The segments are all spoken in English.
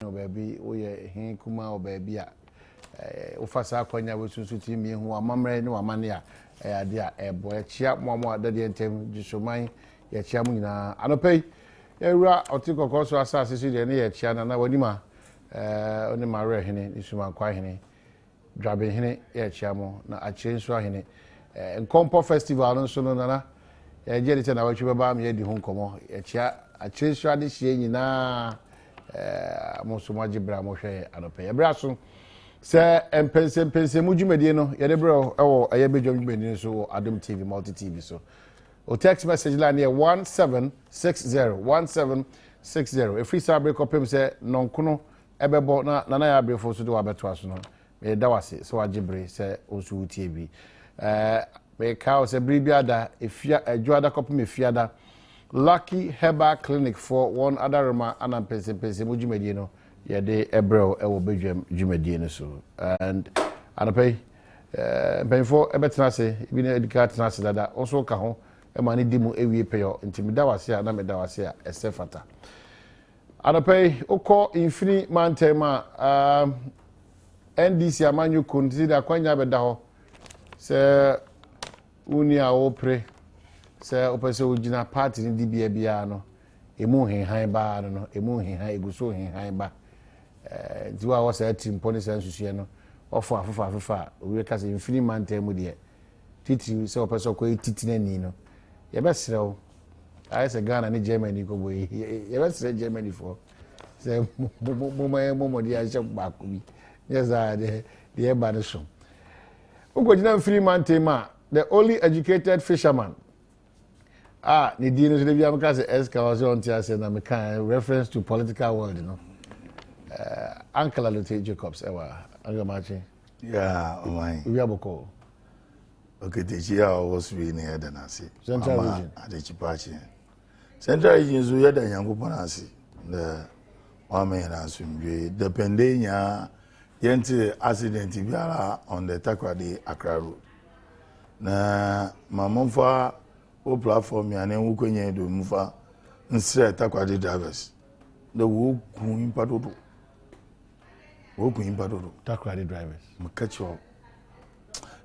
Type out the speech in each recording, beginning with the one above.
no baby we he kuma o baby a ofasa akwanya we sunsu timi hu amamre ne wamane a ade a ebo echia momo adade entem gisoman ye chia mu nyina anopei ewura otikoko so asase so de ne ye chia na wanima oni mare hene isuma kwa hene dwabe hene ye chia mu na achire nso hene enkompo festival no so no na ye je de na watwe baba am ye di hu nkomo ye chia achire nso ade hie nyina Mosumo Jibra Moshe Anope. Ebraso se empense mujumedie no ye de bro ewo ayebedwom jumedie so Adom TV multi TV so. O text message line here 1760 a free sabre kopem se nonkono ebebo na ya brefo so do abeto aso no. Me da wase so ajibre se osu tie bi. Me ka o se bribiada efia adwoada kopem efiada Lucky Herbal Clinic for one other Roma and pense mujumedie no ye de ebrel e wo bedwam jumedie no so and pay for ebetena se bi na educate na se dada also ka ho e ma ne dimu ewie peyo ntimida wase a na meda wase a esefata pay okọ infini mantema NDC amanyu consider kwanya beda ho se unia opre se opese ojina party ni dibia bia no emu henhan ba no emu henhan eguso henhan ba diwa wo se team poni se nsusuye no ofo afafa owe ka se infini mantem mu de titi se opese ko titinani no ye be srew ai se Ghana ni Germany ko boy ye be sre Germany for se mo dia je ba ko bi yes de ba no so ugojina infini mantem ma the only educated fisherman ni dino so dey am ka say excavation tia say na me kan reference to political world you know Uncle Alote Jacobs ewa angamachi my we aboko okay the year was we near the nasi Central region adechipachi Central region zo yeda yankopon ase the one man asumdwe depende nya yente accident biara on the Takoradi Accra road na mamomfa o platform ya na enwukonye do mufa nsre Takoradi drivers the wo kun impadodo Takoradi drivers catch up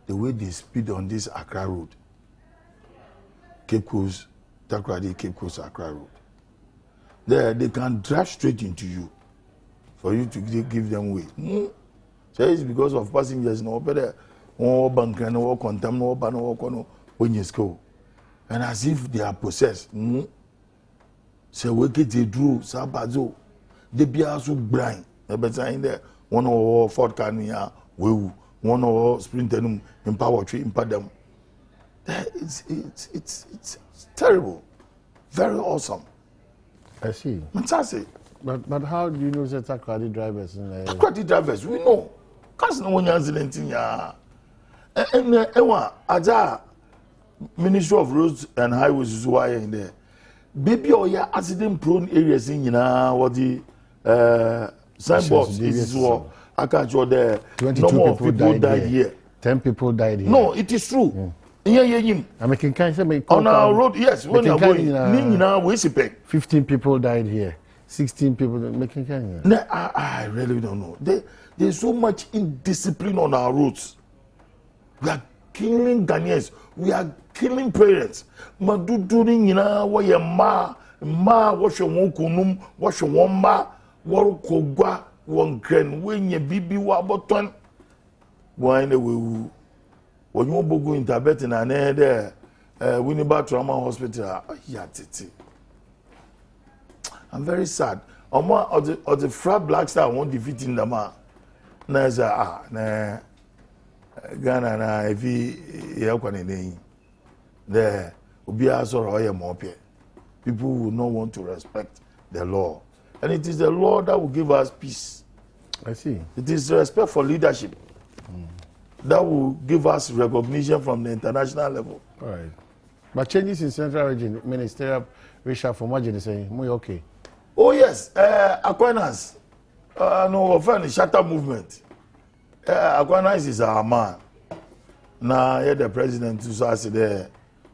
the way they speed on this Accra road Cape Coast Takoradi Cape Coast Accra road there they can drive straight into you for you to give them way so it's because of passengers no better one bank no contam no ba no kono when you school and as if they are possessed say we get they drew sabazo they be also blind e be saying there one of Ford Canoe we one of sprinter empower tree impadam it's terrible very awesome I see fantastic but how do you know that Takoradi drivers Takoradi drivers we know cause no one accident ya aja Ministry of Roads and Highways is why in there. Baby or ya accident prone areas in what the signboards is what I can't show there. 22 people died here. 10 people died here. No, it is true. Yeah. I'm making kind of on our road, yes, when you're going, 15 people died here. 16 people making kind of. I really don't know. There's so much indiscipline on our roads. We are killing Ghanaians. We are killing parents. Maduduri nyina wo ye ma wo hwe won kunum wo hwe won ma wo kogwa won kren wenye bibi wa boton wan na wewu wonyo bogu interpret na na de Winneba Trauma Hospital ya tete. I'm very sad. Omo of the Fra Black Star won defeating them na za na Ghana na evi yakwane nei there obi asoro oye mope people will not want to respect the law and it is the law that will give us peace. I see It is respect for leadership that will give us recognition from the international level. All right, but changes in Central region ministerial Richard for margin saying muy okay. Oh yes, Aquinas no offend shatter movement. Aquinas is our man. Now, yeah, the president to say there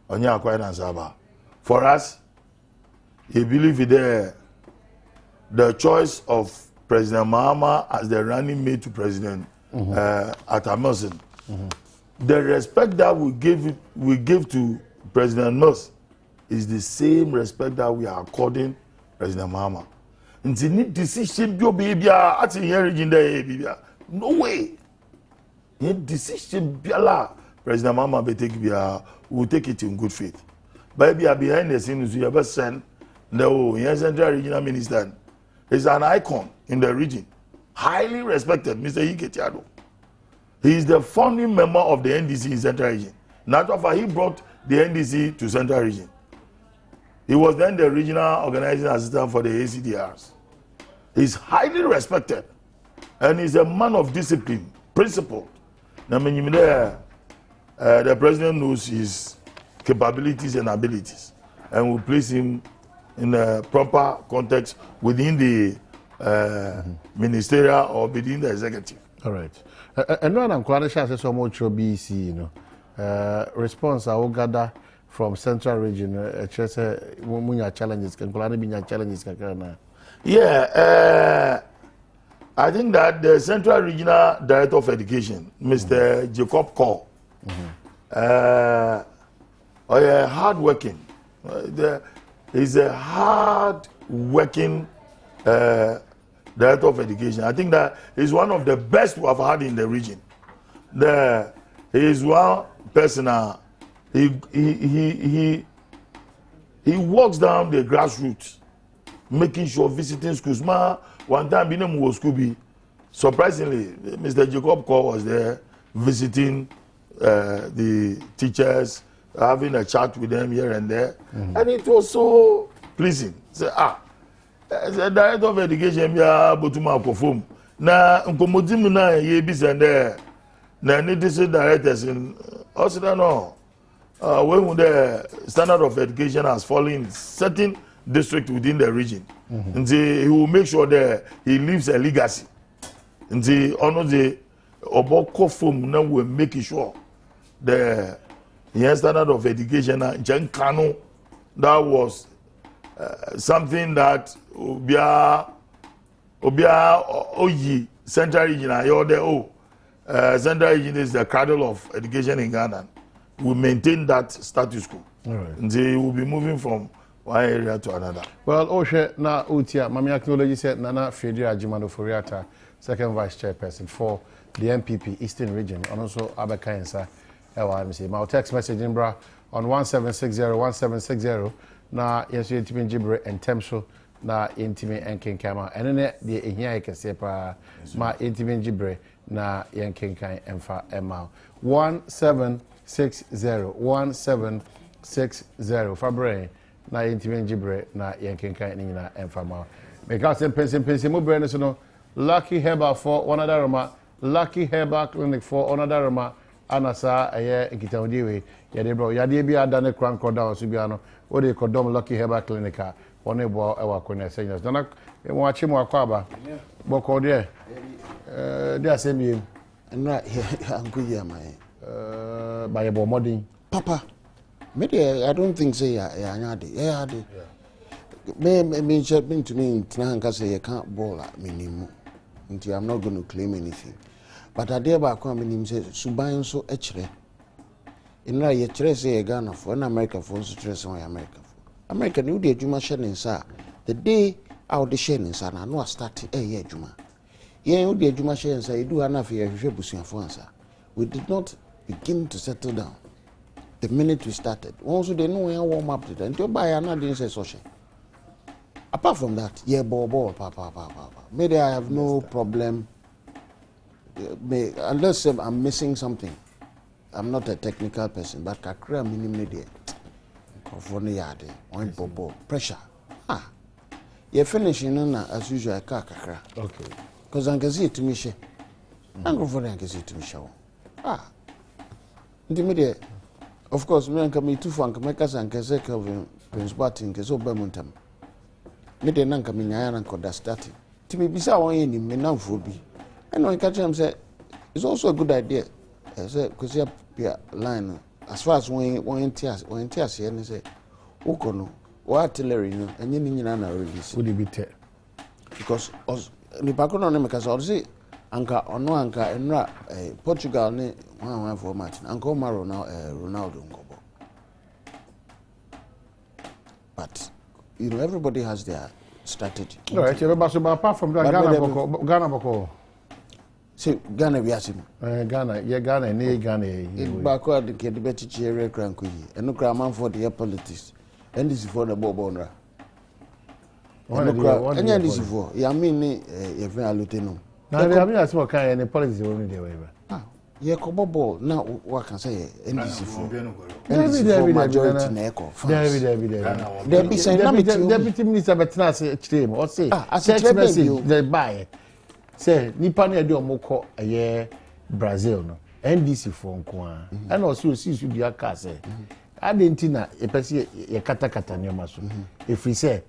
on your Aquinas Aba. For us, he believe the choice of President Mahama as the running mate to President Atani. The respect that we give to President Mills is the same respect that we are according President Mahama. Nti ni decision bi obia at here region there bibia. No way. Any decision biala President Mahama be take bia, we will take it in good faith. But behind the scenes we ever send the Central Regional Minister is an icon in the region, highly respected, Mr. Adom. He is the founding member of the NDC in Central Region. Not of he brought the NDC to Central Region. He was then the regional organizing assistant for the ACDRs. He's highly respected, and he's a man of discipline, principle. Now, the president knows his capabilities and abilities, and will place him in a proper context within the ministerial or within the executive. All right. And when I'm quite sure so much BC, you know, response I will gather from Central Region. Munya challenges can be challenges can. Yeah, I think that the Central Regional Director of Education, Mr. Jacob Call, hard working. He's a hard working Director of Education. I think that he's one of the best we have had in the region. He is one person. He walks down the grassroots, making sure visiting schools. One time, being in school, surprisingly, Mr. Jacob Cole was there visiting the teachers, having a chat with them here and there, and it was so pleasing. Say, the Director of Education, Botuma perform. Na nkomodim na ye bi sende na ni district directors in no. When the standard of education has fallen in certain district within the region, and he will make sure that he leaves a legacy. And the honor the oboko form now will make sure the standard of education that was something that obia oyi Central Region Central Region is the cradle of education in Ghana. We maintain that status quo. Right. And they will be moving from one area to another. Well, Oshe na Utia, Mami acknowledge said Nana Fedria Jimano Furiata, second vice chairperson for the MPP Eastern Region, and also Abakainsa LYMC. My text message in bra on 1760 na yesu yentimi Jibre and Temso na yentimi Enkenkama. And then the Ihia Kasepa ma yentimi Jibre na Yenkenkan Emfa Emma. 1760 Fabre na yentimi Jibre na Yenkenkan Nina Emfa Ma. Because pension mo brand no Lucky Herbal for another Roma, Lucky Herbal Clinic for another Roma. Anasa aye nkitawdiwe yade bro yade bia dane kranko down so bia no wo de kodom Lucky Herbal Clinic one bo e wa kone seniors na mo achi mo akwaba boko de de asemi na ankuya mai by bo modern papa me de I don't think say ya anyade ya de me share been to me tna say you can't ball at minimum until I'm not going to claim anything. But I dare back when him says Subayan so echere. In la ye say Ghana for an America for stress on America. America knew the Juma Shannon, sir. The day out the Shannon, son, I know I started a year Juma. Ye would be Juma Shannon, say, do enough here, Busian Fonsa. We did not begin to settle down the minute we started. Also, they know where warm up to until by another didn't say social. Apart from that, yeah, ball, papa. Maybe I have no problem. Unless I'm missing something. I'm not a technical person, but kakra minimum there. Confront yard, one bobo pressure. You're finishing as usual, kakra. Okay. Because I can see it to me. I'm going for the to me show. Intermediate. Of course, me and come too fun, make us and Kazek of Prince Barton, Kazo Bermontam. Me de nanka me nyaya nanka da starting. Timi bisa won ye ni me namfo bi. And when catch him say it's also a good idea. I say cuz ya line as far as when tears here and say ukono or artillery no enye ni nyina na release. Would it be te? Because us ni pakono ne meka so say anka ono anka enra Portugal ne one for match anka o maro na Ronaldo ngobo. But you know everybody has their strategy. All right, but apart from that, Ghana boko. See, Ghana we asim. Ghana, Ghana. Backward the debate chere kranku yi. Eno kra man for the politics. And this is for the bobonra. Enya this for. Ya mean ni ye fen aluteno. Na they mean as what kind of politics we need we. Ah, ye ko bobo na what can say NDC for. David majority na eko. David say na deputy minister betna say chirem or say text message they buy. Say nipa na de omoko eye Brazil no NDC for nko a and also see su dia ka say adentina e pese ye kata nyoma so efri say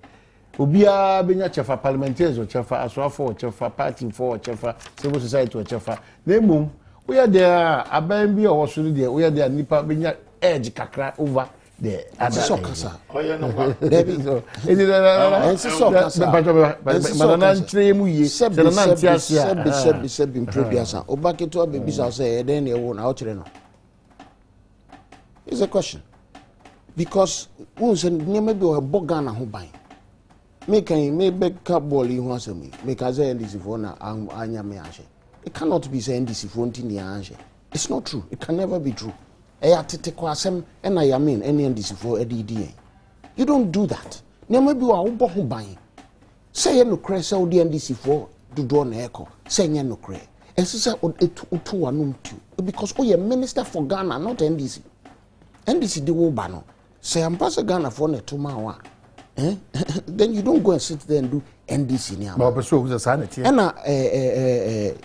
obia benya chefa parliamentarians o chefa aswafo o chefa party for o chefa civil society o chefa na emum we are there aban bi o so there we are there nipa benya edge kakra over the other sokasa oye no kwa David so it is sokasa but na ntre mu ye na ntia sebi improbiasa obaketo abebisa say e den e wo na o kire no. It's a question because who say nyema bi o bogana ho ban me back ball in one semi. Make as NDC for na anya me anshe. It cannot be say NDC for ntini anshe. It's not true. It can never be true. Atete kwa asem and I mean any NDC for EDDA. You don't do that. Nyama bi wa wo ho ban. Say ye no kre say odi NDC for do do na eko. Say ye no kre. Ese say otu wanum tu because o ye minister for Ghana not NDC. NDC de wo ba no. Say ambassador Ghana for na to ma wa. Then you don't go and sit there and do NDC now. And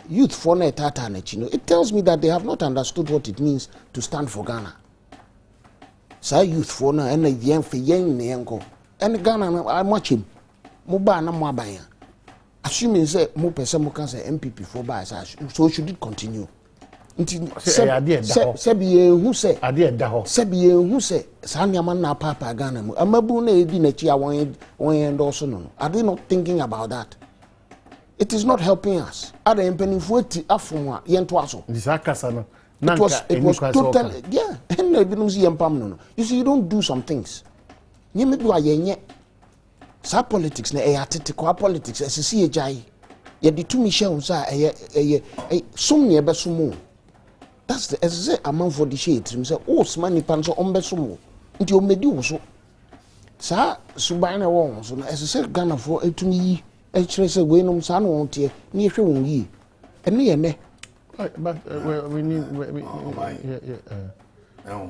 youth for tata it tells me that they have not understood what it means to stand for Ghana. So youth for na and the for young nengo and Ghana I watch him. Moba na mwabaya. Assuming say mo person mo can say MPP for by so should it continue. Sebi who say ade da ho sebi who say sanyama na papa Ghana mu amabu na edi na chi a won endorse no. Are they not thinking about that? It is not helping us. Ada empanifo ati afon a ye nto aso this akasa no it was totally and na binum si empam no. You see, you don't do some things nyeme bi wa yenye sa politics na atete kwa politics esisi ejai ye de tumi hye ho sa sum ne be sumu. That's the as say among for the shade him say oh smani panso ombesomo nti o medi wo so sa suban na won so na as say Ghana for etumi yi e kire say we nom sa na won tie na ehwe won yi ene ye ne but we need now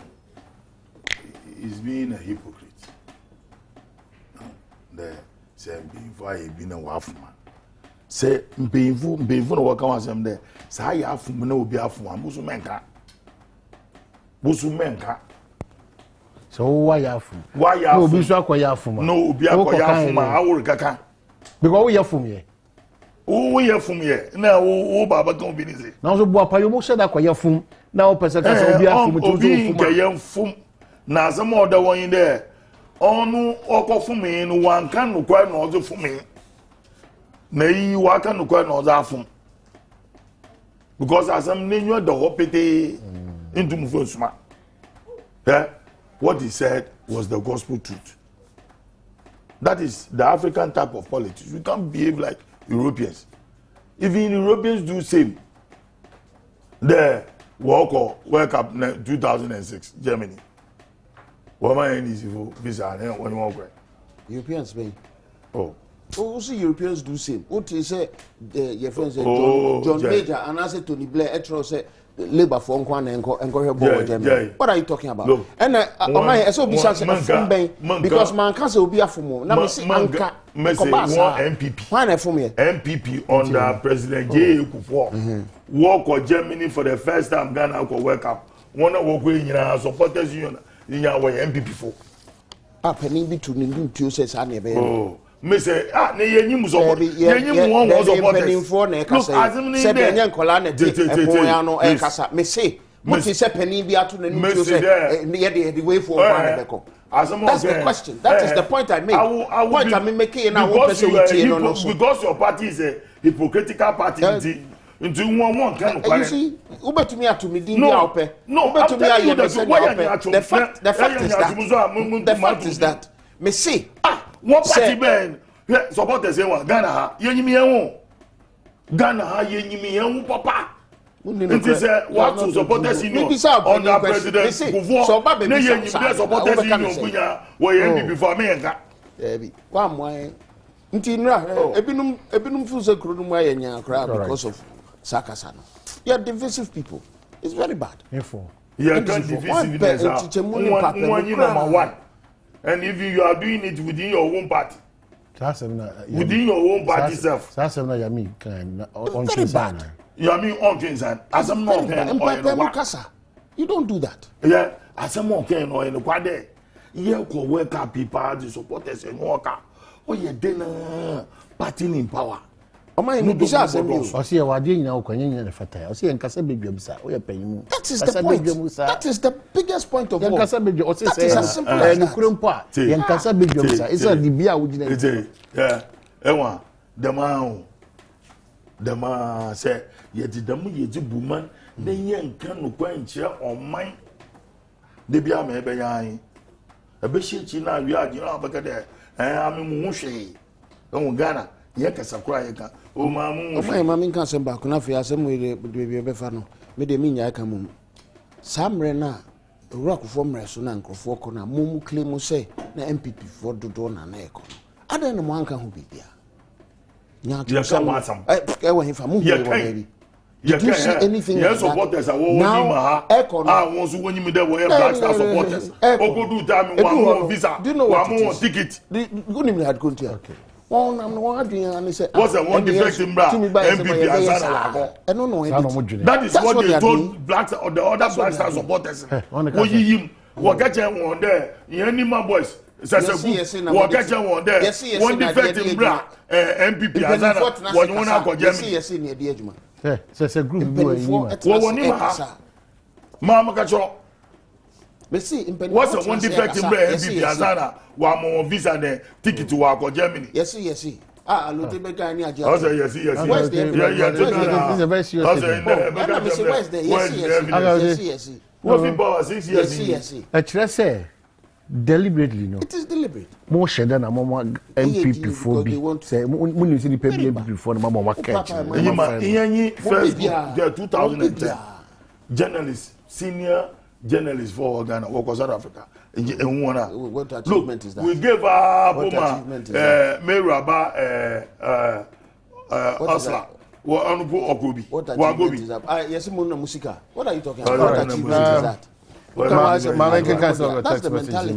he's being a hypocrite. The say before he been a wafuma say mbeinfu no waka wasem de sa ya afum na obi afum amusu menka so why afum no obi so akoya afum no obi akoya afum awur kaka because we afum ye na wo baba kan obi ni se na so bo apayo mo said akoya afum na o pese ka so obi afum to obi nke ye afum na some other one in there onu okofum no wan kan no kwa no ozo fum na yi waka no kwa no ozo afum because as I'm name the hopete into Mufosuma. Yeah, what he said was the gospel truth. That is the African type of politics. We can't behave like Europeans. Even Europeans do same. The World Cup 2006 Germany. What am I in this for visa? When you walk Europeans, Spain. Oh. Oh, see Europeans do same. What you say? Your friend said John Major and I said Tony Blair. Etro said Labour for Nkwan and go Germany. What are you talking about? Look, and my so be from Ben because man can't say be a fumo. Now me see Anka. MPP. Why not from here? MPP under President J. Kufuor. Walk or Germany for the first time. Ghana go World Cup. One of walk in your supporters union in your MPP for. Penny be to Nindu Tio says I never. Oh. Me say ne yenyim so yenyim won was supporters look azim ni de se nkola na de ya no e kasa me say what is happening bi ato na ntu say the way for one beko that's the question that is the point I make point I mean making na one person with you no because your party is hypocritical party into one kind of you see, Uber to me to me no, I'm telling you the fact is that me see one party ben supporters say Ghana ha yenyimi ehun Ghana ha yenyimi ehun papa it is what to supporters in under president Kufuor ne yenyimi supporters in Ogunya we NPP for me enka kwa mwan nti nra ebinum fu se kuro mu ayenya akra because of sakasa no you are divisive people. It's very bad. Yeah, divisiveness one number one. And if you are doing it within your own party, within your own party self, that's not Yami kind on Chinsan. Yami on Chinsan. As I'm not going you don't do that. Yeah, as I'm not going or in the quad. Yeah, co worker people, the supporters and worker. Oh, yeah, dinner party in power. Oma inu bisa asem yo. O se wade nyina okwanye ne fata. O se yankasa bedwam sa. O ye panyimu. That is the point. That is the biggest point of all. Yankasa bedwam. O se say nukure mpo a yankasa bedwam sa. Isa di bia wo gina. Yeah. Ewa dema say ye di demu ye di buman na ye nka no kwanche oman de bia me be yan. Ebe shechi na wi agina abaka de ami mu hwe. Ewo Ghana ye kasa kura ye ka o ma mu o ma min kan sem ba kuna fi asem we de be fa no me de min nya ka mum samre na Owurakufo mre so na nkrofo ko na mum claim say na MPP for dodo na na eko adan no anka ho bibia nya to some e wo hifa mu ho baby you see anything yes supporters are won ma ha won so won mi de wo Black Star supporters ogodu time one visa one ticket go nim had go to okay one am no one adwen say what's the one defect in bra MPP Azana I don't know that is what they told Black or the other Black Star supporters wo yiyim wo gache won there yen ni man boys sese wo gache won there one defect in bra MPP Azana wo won akọje mi yes ni e di adwuma sese group bi wo yin wo woni ma ma gacho me see in what's the one defect in bra MPP Azana wa mo visa the ticket wa ko Germany yes alote be kan ni aje yes where's the this is a very serious thing where's the yes what people 6 years yes actually say deliberately no it is deliberate mo sheda na mo MPP for bi say mo ni see the MPP for no mo wa catch iyanyi first the 2010 journalist senior journalist for Ghana work South Africa what achievement is that we gave Boma Meraba Asla Anupo Okobi what achievement is that yes mo na musika what are you talking about what achievement is that that's the mentality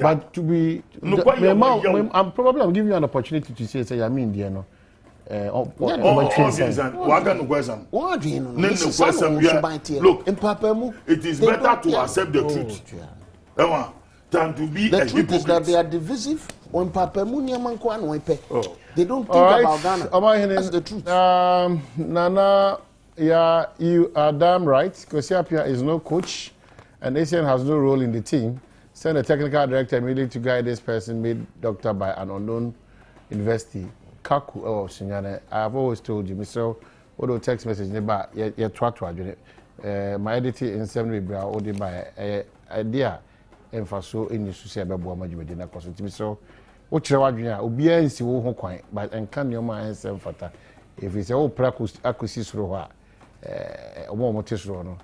but to be I'm probably giving you an opportunity to say I mean there no look it is better to accept the truth than to be the a truth hypocrite. Is that they are divisive when papemu niaman ko an wepe they don't think about Ghana. That's the truth. Nana, yeah, you are damn right. Kosiapia is no coach and ACN has no role in the team. Send a technical director immediately to guide this person made doctor by an unknown university. Kaku Sinyane, I have always told you, Mr. Odo text message never yet my editing in 7 bra odi by idea emfaso eni susi abebo amajumede na koso so o kire wadwen a obi ansi wo ho kwan but enka ne o ansem fata if you say o practice akusi soro ho a omo motesoro no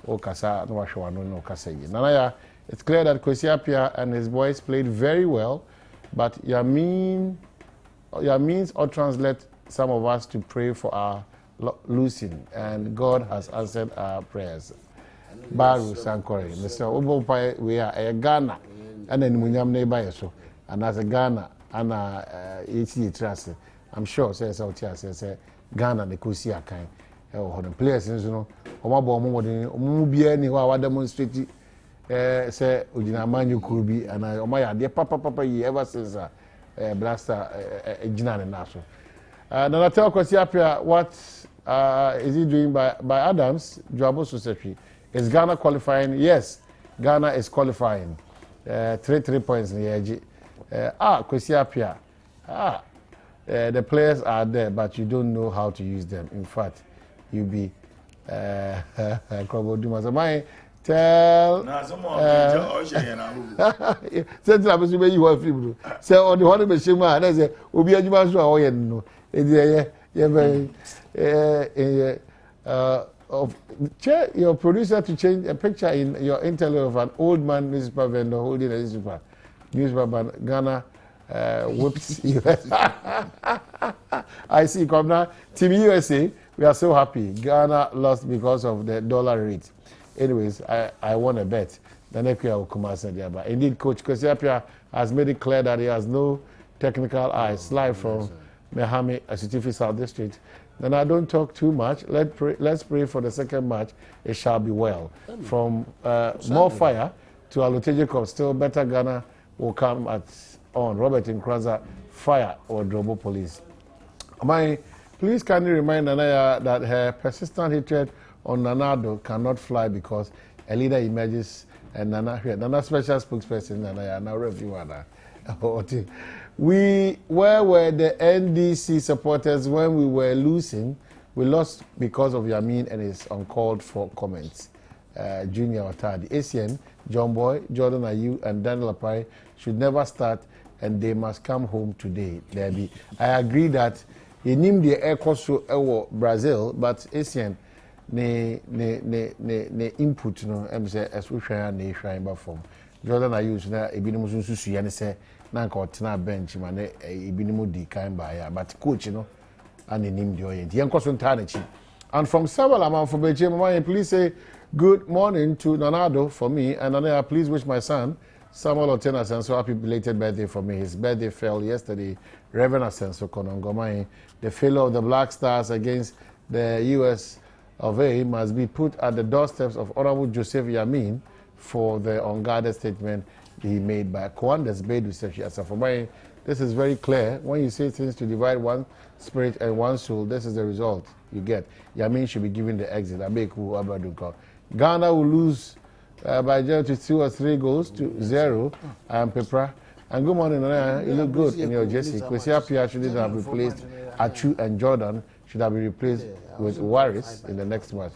o kasa no wahwe wano no kasa yi nana ya it's clear that Kosiapia and his boys played very well but your means or translate some of us to pray for our losing, and God has answered our prayers. Baru Sankore, Mr. Obopai, we are a Ghana, and then Munyam neighbor so, and as a Ghana, and HC trust. I'm sure, says out here, says Ghana, the Kusia kind, or the players, you know, Omabo Mubia, Niwa demonstrate, say, Ujina Manu Kubi, and I, Omaya, dear Papa, ever since Black Star, Jinan and Naso. Now, tell Kosiapia what is he doing by Adams, Joabo Society. Is Ghana qualifying? Yes, Ghana is qualifying. 3 points in the edge. Kosiapia. the players are there, but you don't know how to use them. In fact, you be Kroboduma. Tell. Send up as you want people. Say on the one machine, and I say, will be a human show. No, of your producer to change a picture in your interview of an old man newspaper vendor holding a newspaper Ghana whips US. I see, come now. Team USA, we are so happy. Ghana lost because of the dollar rate. Anyways, I won a bet. The next year will come out. But indeed, Coach Kosiapia has made it clear that he has no technical eyes. Live from Mehami, Asitifi South District. Then I don't talk too much. Let's pray for the second match. It shall be well. From more fire to Aloteje, still better Ghana will come on. Robert Nkranza, fire or Drobo police. Please kindly remind Nanaya that her persistent hatred on Nanado cannot fly because a leader emerges and Nana special spokesperson Nanaya now review Anna. Where were the NDC supporters when we were losing? We lost because of Yamin and his uncalled for comments. Junior Otadi, ACN, John Boy, Jordan Ayew, and Daniel Apai should never start, and they must come home today. I agree that he named the air course to Brazil, but ACN ne input no say as we try and they try and form. Jordan Ayew na ebinom susu ya ne say na nka otena bench ma na ebinom di kan ba ya, but coach no and him the orient yen koso ntanechi. And from several amount for Beche Mama, please say good morning to Nanado for me, and Nanaya, please wish my son Samuel Otena Asenso happy belated birthday for me. His birthday fell yesterday. Reverend Asenso Konongomai, the failure of the Black Stars against the US of A must be put at the doorsteps of Honorable Joseph Yamin for the unguarded statement he made by Kwanda's Bedu Sechi Asafomai. This is very clear. When you say things to divide one spirit and one soul, this is the result you get. Yamin should be given the exit. Ghana will lose by 2 or 3 goals to 0. And Pepra. And good morning, you look good in your jersey. Kwesiapia should have replaced Achu, and Jordan should have been replaced with Waris in the next match.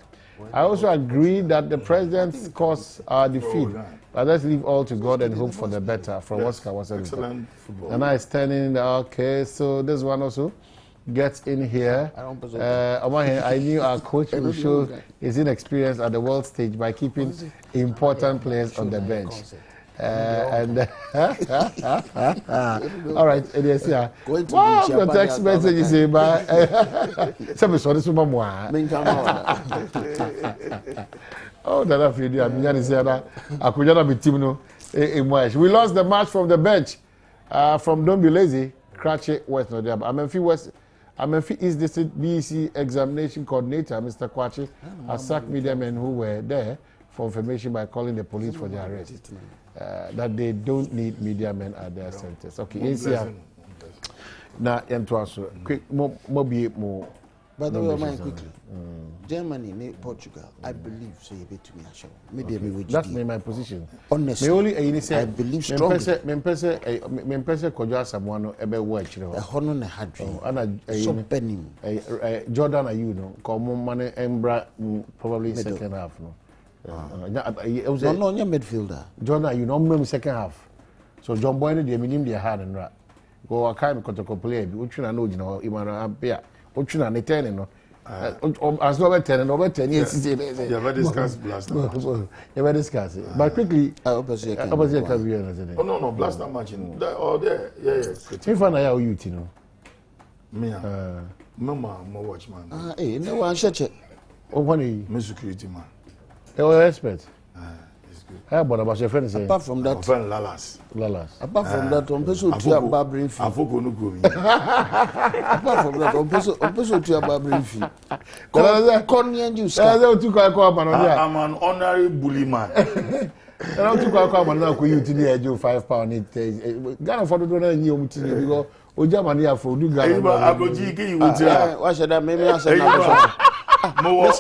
I also agree that the president's caused our defeat, but let's leave all to God and hope for the better. From Oscar was excellent football. And I standing. Okay, so this one also gets in here. I knew our coach will show his inexperience at the world stage by keeping important players on the bench. All right, it is here. Wow, the text message is here, but oh, that I feel we lost the match from the bench from Don't Be Lazy, Cratchit West Nodiab. Amenfi East District BEC Examination Coordinator, Mr. Kwachi, has sacked media men who were there for information by calling the police for their arrest. That they don't need media men at their centers. Okay, ACR. Now, quick, more. By the way, quickly. Germany, Portugal, I believe so. You bet me a show. Maybe that's my position. Honestly, I believe strongly. Mempese kojo asamuano ebe wo achire ho. Hono na hadwe. Ana Jordan Ayew no ko mo mane embra probably second half no. No, midfielder. Jordan Ayew no remember second half. So John Boy no dey minim dey hard and ra. Go akai kotoko player bi utwina no gina Emmanuel Abia. Utwina ne 10 no. As no 10 years. You ever discussed Blaster match? You ever discussed it? But quickly, opposite can Oh no, Blaster match in there. Yeah. If I know you, Tino. Me, Mama, more watchman. No one shut it. Oh, one me security man. You're expert. It's good. How about your friend? Apart from that, Lalas. Apart from that, on person to your barbering fee. Afoko no go. Apart from that, on person to your barbering fee. Connie and you, sir. I'm an honorary bully man. I don't think I'll come and knock you to the edge of £5. Ghana for the donor and you because Ojamania for do Ghana. Why should I maybe answer? More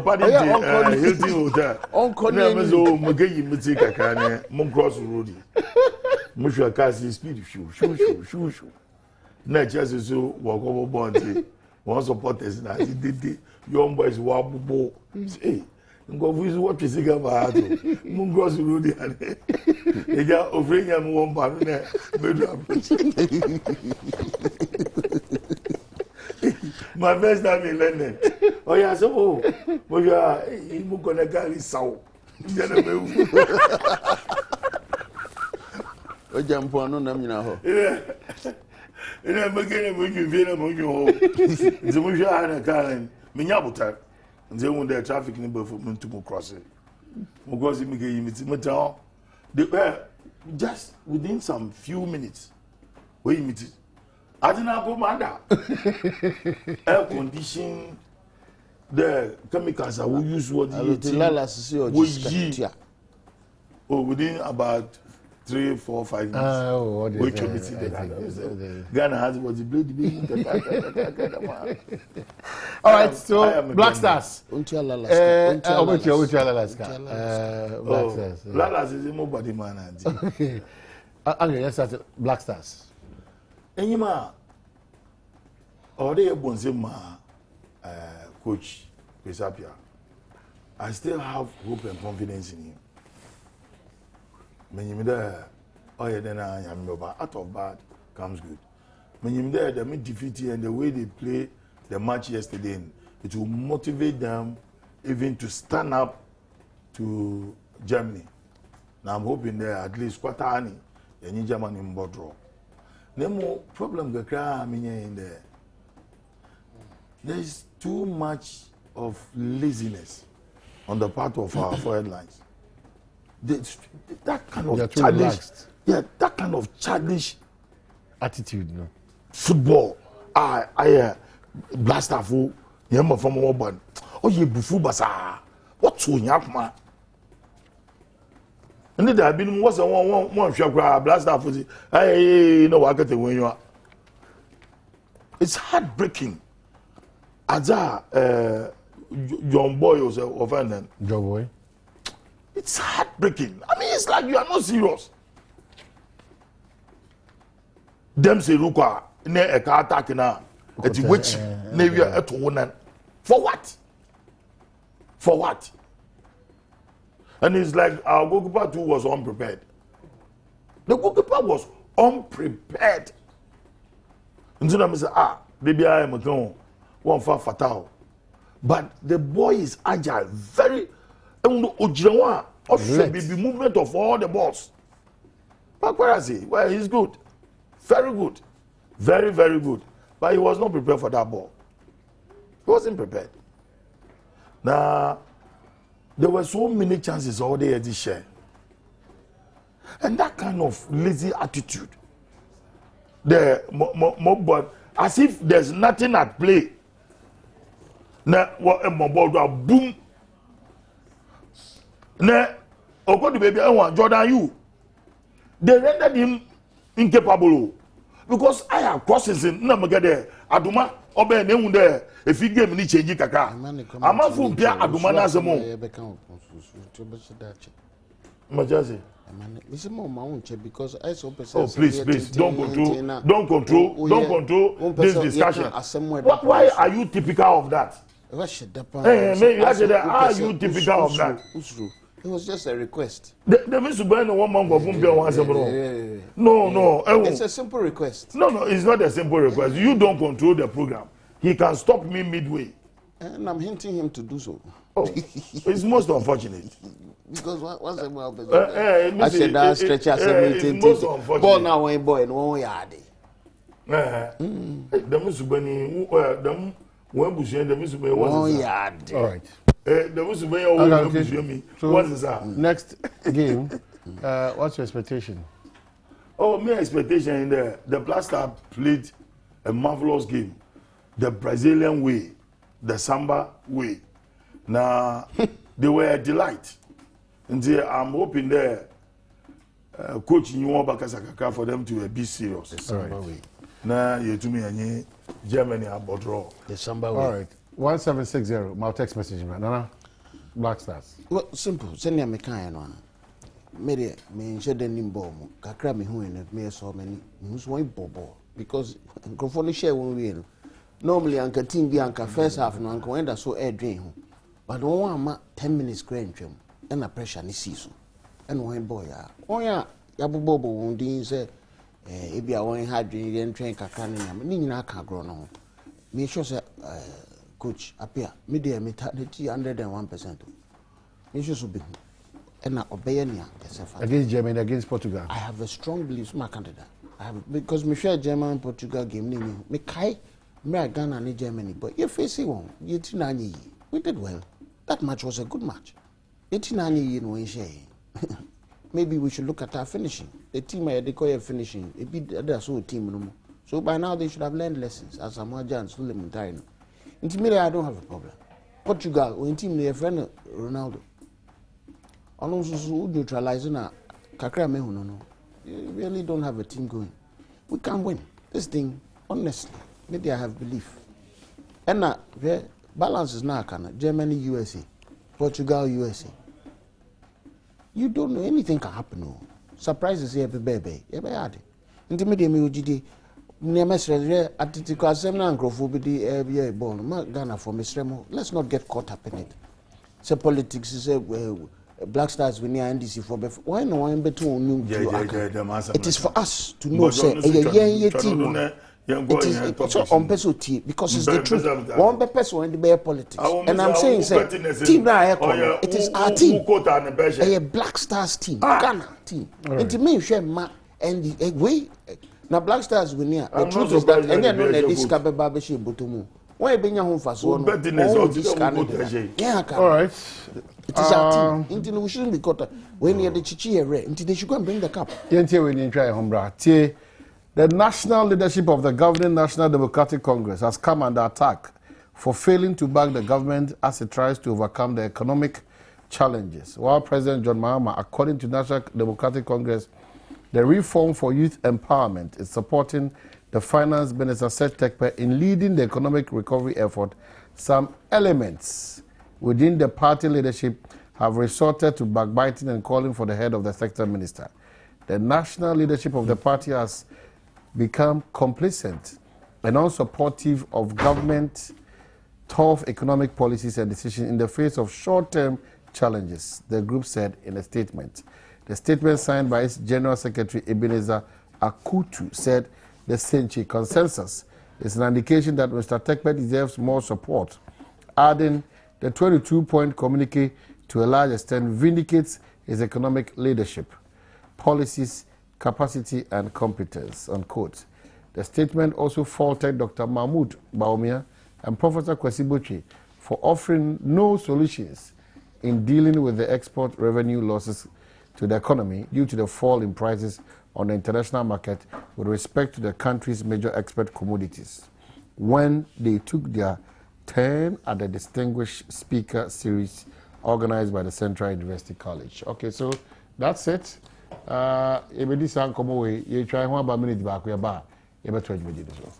party Hilton Hotel. Uncle Nemezo Mugayi Mutika Kane, Moncross Rudy. Musha Cassie speed shoo. na Chelsea so walk over bond. One supporters na the young boys were bubo. Say, go visit what is it about? Mungos Rudy and Eja Ovenia one bar there. My first time in London. Oh yeah, so but you are you gonna carry sow. O jampo no nam nyina ho. Ina magana mo ju vira mo ju ho. Nzemu sha na Karen. Minya buta. Nzemu the traffic ni before mo to cross it. Mo cross it me get yimiti mo tan. The just within some few minutes. We yimiti. Adina go manda. Air condition the chemicals that we use what oh within about 3, 4, 5 minutes. We committed that. Ghana has what the blade. All right, so Black Stars. Black Stars. Lalas is a nobody man. Okay, let's start Black Stars. Enyima, or they ma coach Pesapia. I still have hope and confidence in him. When you there, oh yeah, then I am out of bad comes good. When you there, they meet defeat and the way they play the match yesterday, it will motivate them even to stand up to Germany. Now I'm hoping there at least quarter any Germany in draw. No more problem the crowd in there. There is too much of laziness on the part of our forward lines. That kind of childish, that kind of childish attitude, no. Football. I blaster for yamma from one. Oh, you bufu basa. What's so yakma? And there have been was one shakra blaster for the hey no work when you are. It's heartbreaking. Aza young boy was offended. Joe boy. It's heartbreaking. I mean, it's like you are not serious. Them say Ruka ne a car attack na at which ne we are at one. For what? For what? And it's like our goalkeeper too was unprepared. The goalkeeper was unprepared. And so I say, baby, I am going one for fatal. But the boy is agile, very the movement of all the balls. But where is he? Well, he's good. Very good. Very, very good. But he was not prepared for that ball. He wasn't prepared. Now, there were so many chances all day at this share. And that kind of lazy attitude. But as if there's nothing at play. Now, boom. Now, the baby, I want Jordan you. They rendered him incapable. Because I have crosses in Namagade, Adoma, Obe, Nemu there. If he gave me change kaka, I'm a fool, Pia Adoma Nazamo. Majazi. Because I so oh, please, don't control this discussion. Why are you typical of that? Hey, are you typical of that? It was just a request. The means to burn 1 month of once. No. It's a simple request. No, it's not a simple request. You don't control the program. He can stop me midway. And I'm hinting him to do so. Oh, it's most unfortunate. Because once a while, I said that stretch as a ball now, one boy and 1 yard. The means to burn them. When Bush and the Miss May was yard. All right. The Miss May always me. So what is that? Next game, what's your expectation? Oh, my expectation in the Black Stars played a marvelous game. The Brazilian way, the Samba way. Now, they were a delight. And I'm hoping the coach Nyuwa Bakasakaka for them to be serious. The Samba way. Now, you to me and Germany about draw. The Samba way. All right. 1760, my text message, man. Nana, Black Stars. Well, simple. Send me a kind Maybe me share the nimbo. Kakra me who in it may so many. Who's one bobo. because microphone share one way. Normally, anka team be anka first half no anka when that so air drain ho. But no one ma 10 minutes grand twem and a pressure ni see so. And one boy ya. Oh ya bobo won din say e bia won hard drain train kakra ne nyam. Ni nyina aka gro no. Me sure say coach appear me dey me 101%. Me sure so be. And obey against Germany, against Portugal. I have a strong belief my candidate. I have because me share Germany and Portugal game me kai me Ghana and Germany, but you face one you we did well. That match was a good match. 89 no share. Maybe we should look at our finishing. The team they call it finishing. It be that's whole team no more. So by now they should have learned lessons as Amaja and Suleiman Taino. Intimidate I don't have a problem. Portugal when team their friend Ronaldo. Also neutralizing a kakra mehu no. You really don't have a team going. We can win this thing honestly. Maybe I have belief. And now balance is now Germany, USA, Portugal, USA. You don't know anything can happen. No. Surprises here, baby. Intimidate me ujidi. Nemesre atitiko asemna nkrofobidi ball. Ma Ghana for Misremo. Let's not get caught up in it. Say politics is Black Stars we near NDC for why no one better on it is for us to know say a team it is so on person team because it's the truth one person in the politics and I'm saying say team that it is our team a Black Stars team Ghana team it means share ma and the way now Black Stars we near the truth is that and then no this kabeba be she botomu why be nya ho fa so no all right. It is our team. Until we shouldn't be caught when you're the chichi until they should go and bring the cup. The national leadership of the governing National Democratic Congress has come under attack for failing to back the government as it tries to overcome the economic challenges. While President John Mahama, according to National Democratic Congress, the Reform for Youth Empowerment is supporting the Finance Minister Seth Tekpe in leading the economic recovery effort. Some elements within the party leadership have resorted to backbiting and calling for the head of the sector minister. The national leadership of the party has become complacent and unsupportive of government tough economic policies and decisions in the face of short-term challenges, the group said in a statement. The statement signed by its General Secretary Ebenezer Akutu said the Senchi consensus is an indication that Mr. Tekpe deserves more support, adding the 22-point communique to a large extent vindicates his economic leadership, policies, capacity, and competence, unquote. The statement also faulted Dr. Mahmoud Bawumia and Professor Kwesi Botwe for offering no solutions in dealing with the export revenue losses to the economy due to the fall in prices on the international market with respect to the country's major export commodities when they took their turn at the Distinguished Speaker Series organized by the Central University College. Okay, so that's it. Ebedi san komo we ye try ho about minute back we ba ye beto adwedi so.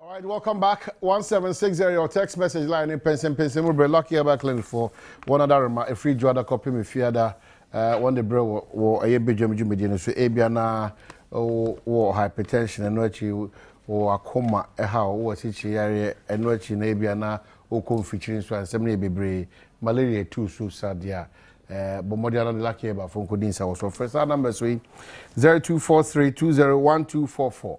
All right, welcome back. 1760 your text message line in Pension we'll be lucky about clinic for one other a free job copy me fear one the bro or a big medina so abiana or hypertension and what you or a coma a how was it area and what you abiana or featuring so and semi be malaria too so sad yeah. But more than lucky about phone coding so first our number 0243201244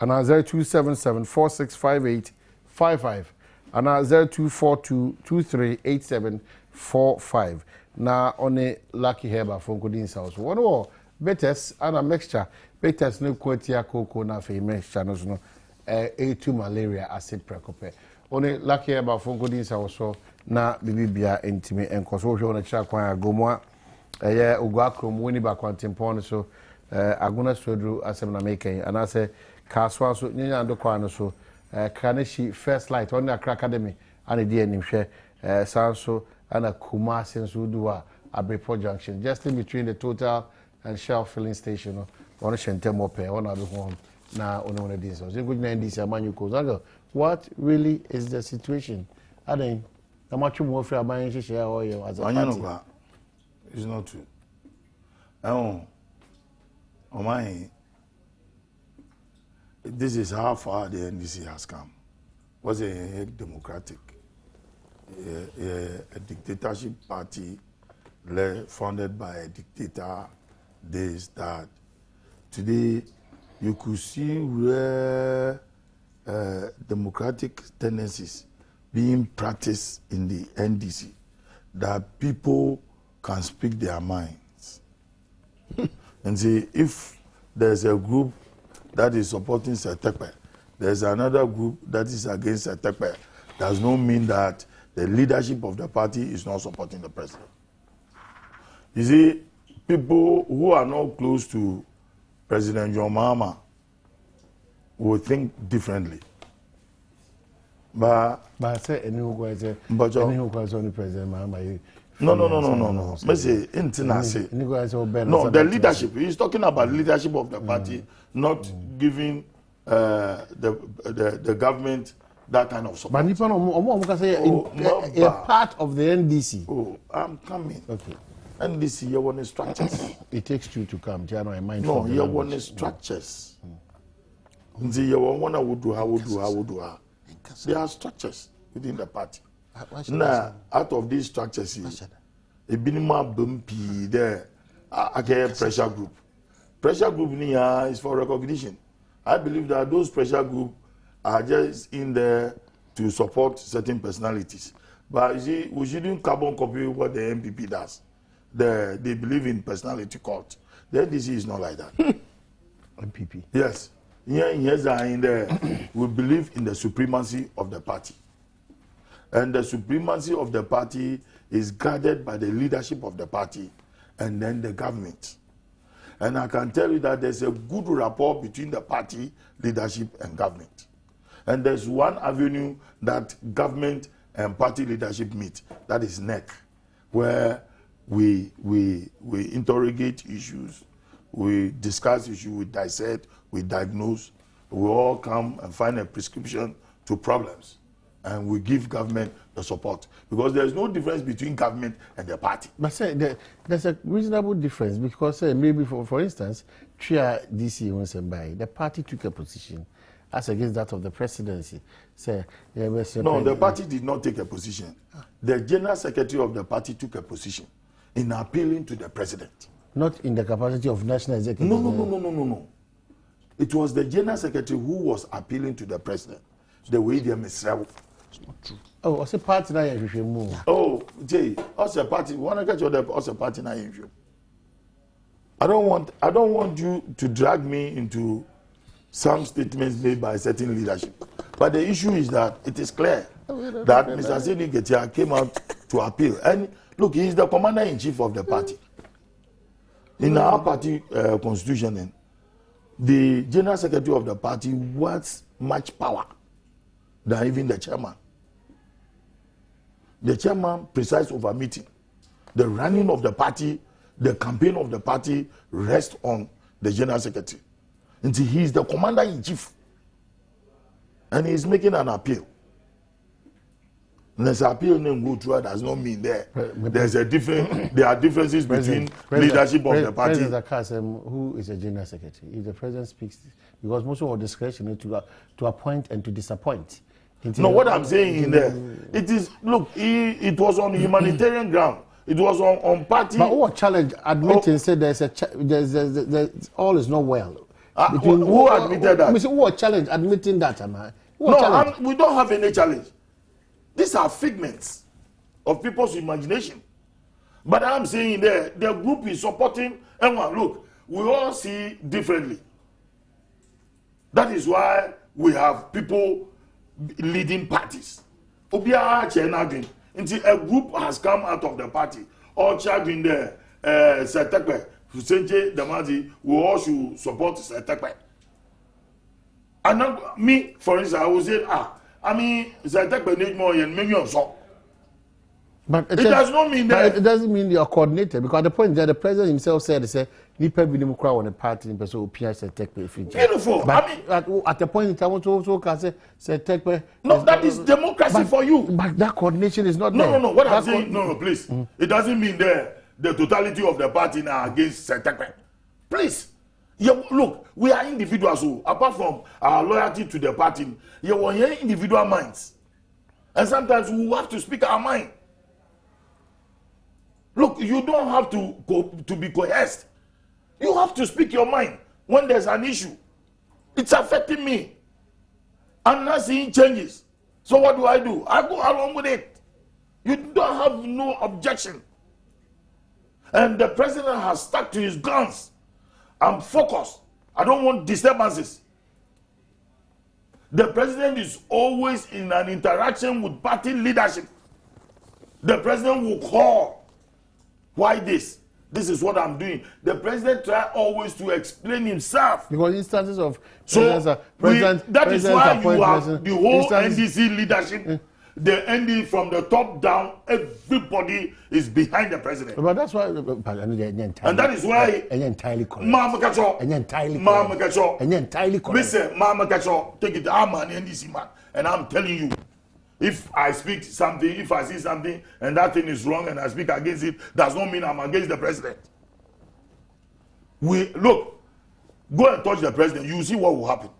and 0277465855 and 0242238745 na on a lucky heba from Godin South. One more betters and a mixture. Betters no quotia cocoa na fe mixture no A2 malaria acid precope. Only lucky heba from Godin South na bibia intime and consortium on a chakwa gomwa ugakrom winnie ba quantimpon so aguna sodru asemna making and I say Kaswa so nyanya ndo kwa no so Kaneshi First Light on the Academy and the animhwe Sanso and a Kumasi and Sudua Abepo Junction, just in between the Total and Shell filling station. On a Shentemo pair, one other home now on one of these. So good night, this Amanu. What really is the situation? I think how much more for buying share oil as a party? It's not true. Oh, my. This is how far the NDC has come. Was a democratic, a dictatorship party founded by a dictator. This, that. Today, you could see where democratic tendencies being practiced in the NDC, that people can speak their minds. And see, if there's a group that is supporting Setekpe, there's another group that is against Setekpe, does not mean that the leadership of the party is not supporting the president. You see, people who are not close to President John Mahama will think differently. But I say any who was only President Mahama. No. No, the leadership. He's talking about leadership of the party, not giving the government that kind of support. But a part of the NDC. Oh, I'm coming. Okay. NDC, you want structures. It takes two to come. No, you want structures. You want how. There are structures within the party. Now, out of these structures, a minimum bumpy there, I get pressure group. Pressure group is for recognition. I believe that those pressure group are just in there to support certain personalities. But you see, we shouldn't carbon copy what the MPP does. They believe in personality cult. The NDC is not like that. MPP. Yes. Yes, in there. We believe in the supremacy of the party. And the supremacy of the party is guarded by the leadership of the party and then the government. And I can tell you that there's a good rapport between the party leadership and government. And there's one avenue that government and party leadership meet, that is NEC, where we interrogate issues, we discuss issues, we dissect, we diagnose, we all come and find a prescription to problems. And we give government the support. Because there's no difference between government and the party. But say there's a reasonable difference because maybe for instance, Tria DC wants to buy, the party took a position as against that of the presidency. No, the party did not take a position. The general secretary of the party took a position in appealing to the president. Not in the capacity of national executive. No. It was the general secretary who was appealing to the president. The way they misread. It's not true. Oh, what's a party now if you move? Oh, Jay, what's a party? Wanna get your what's a party now if you? I don't want you to drag me into some statements made by certain leadership. But the issue is that it is clear that Mr. Sidi Ketia came out to appeal. And look, he is the commander-in-chief of the party. In our party constitution, the general secretary of the party wants much power than even the chairman. The chairman presides over meeting. The running of the party, the campaign of the party rests on the general secretary. Until he is the commander-in-chief. And he is making an appeal. There's appeal name go through does not mean there's a different. There are differences between leadership of the party. President Akasem, who is a general secretary, if the president speaks, because most of our discretion is to appoint and to disappoint. No, what I'm saying in there, it is look. It was on humanitarian ground. It was on party. But what challenge admitting said there's all is not well. Who admitted that? What challenge admitting that, am we don't have any challenge. These are figments of people's imagination. But I'm saying there, the group is supporting everyone. Look, we all see differently. That is why we have people leading parties. Until a group has come out of the party, all charging the Setekpe, Senche Damazi, we all should support Setekpe. And now, me, for instance, I would say, Setekpe need more than millions. But it does not mean that. It doesn't mean you're coordinated, because at the point that the president himself said, Nipa Binim crowd on the party in person OPI said tech pay free. Beautiful. But I mean, at the point in time, also can say tech pay. No, that is democracy for you. But that coordination is not there. No. What I'm saying, no, please. It doesn't mean the totality of the party now against tech. Please. Yeah, look, we are individuals who, apart from our loyalty to the party, we are individual minds. And sometimes we have to speak our mind. Look, you don't have to be coerced. You have to speak your mind when there's an issue. It's affecting me. I'm not seeing changes. So what do? I go along with it. You don't have no objection. And the president has stuck to his guns. I'm focused. I don't want disturbances. The president is always in an interaction with party leadership. The president will call. Why this? This is what I'm doing. The president tries always to explain himself. Because instances of that is why you have the whole NDC leadership. The ND from the top down, everybody is behind the president. But that's why, and that is why. Entirely correct. Mama Kacho. Entirely correct. Listen, Mama Kacho, take it. I'm an NDC man, and I'm telling you, if I speak something, if I see something, and that thing is wrong, and I speak against it, does not mean I'm against the president. Look, go and touch the president. You see what will happen.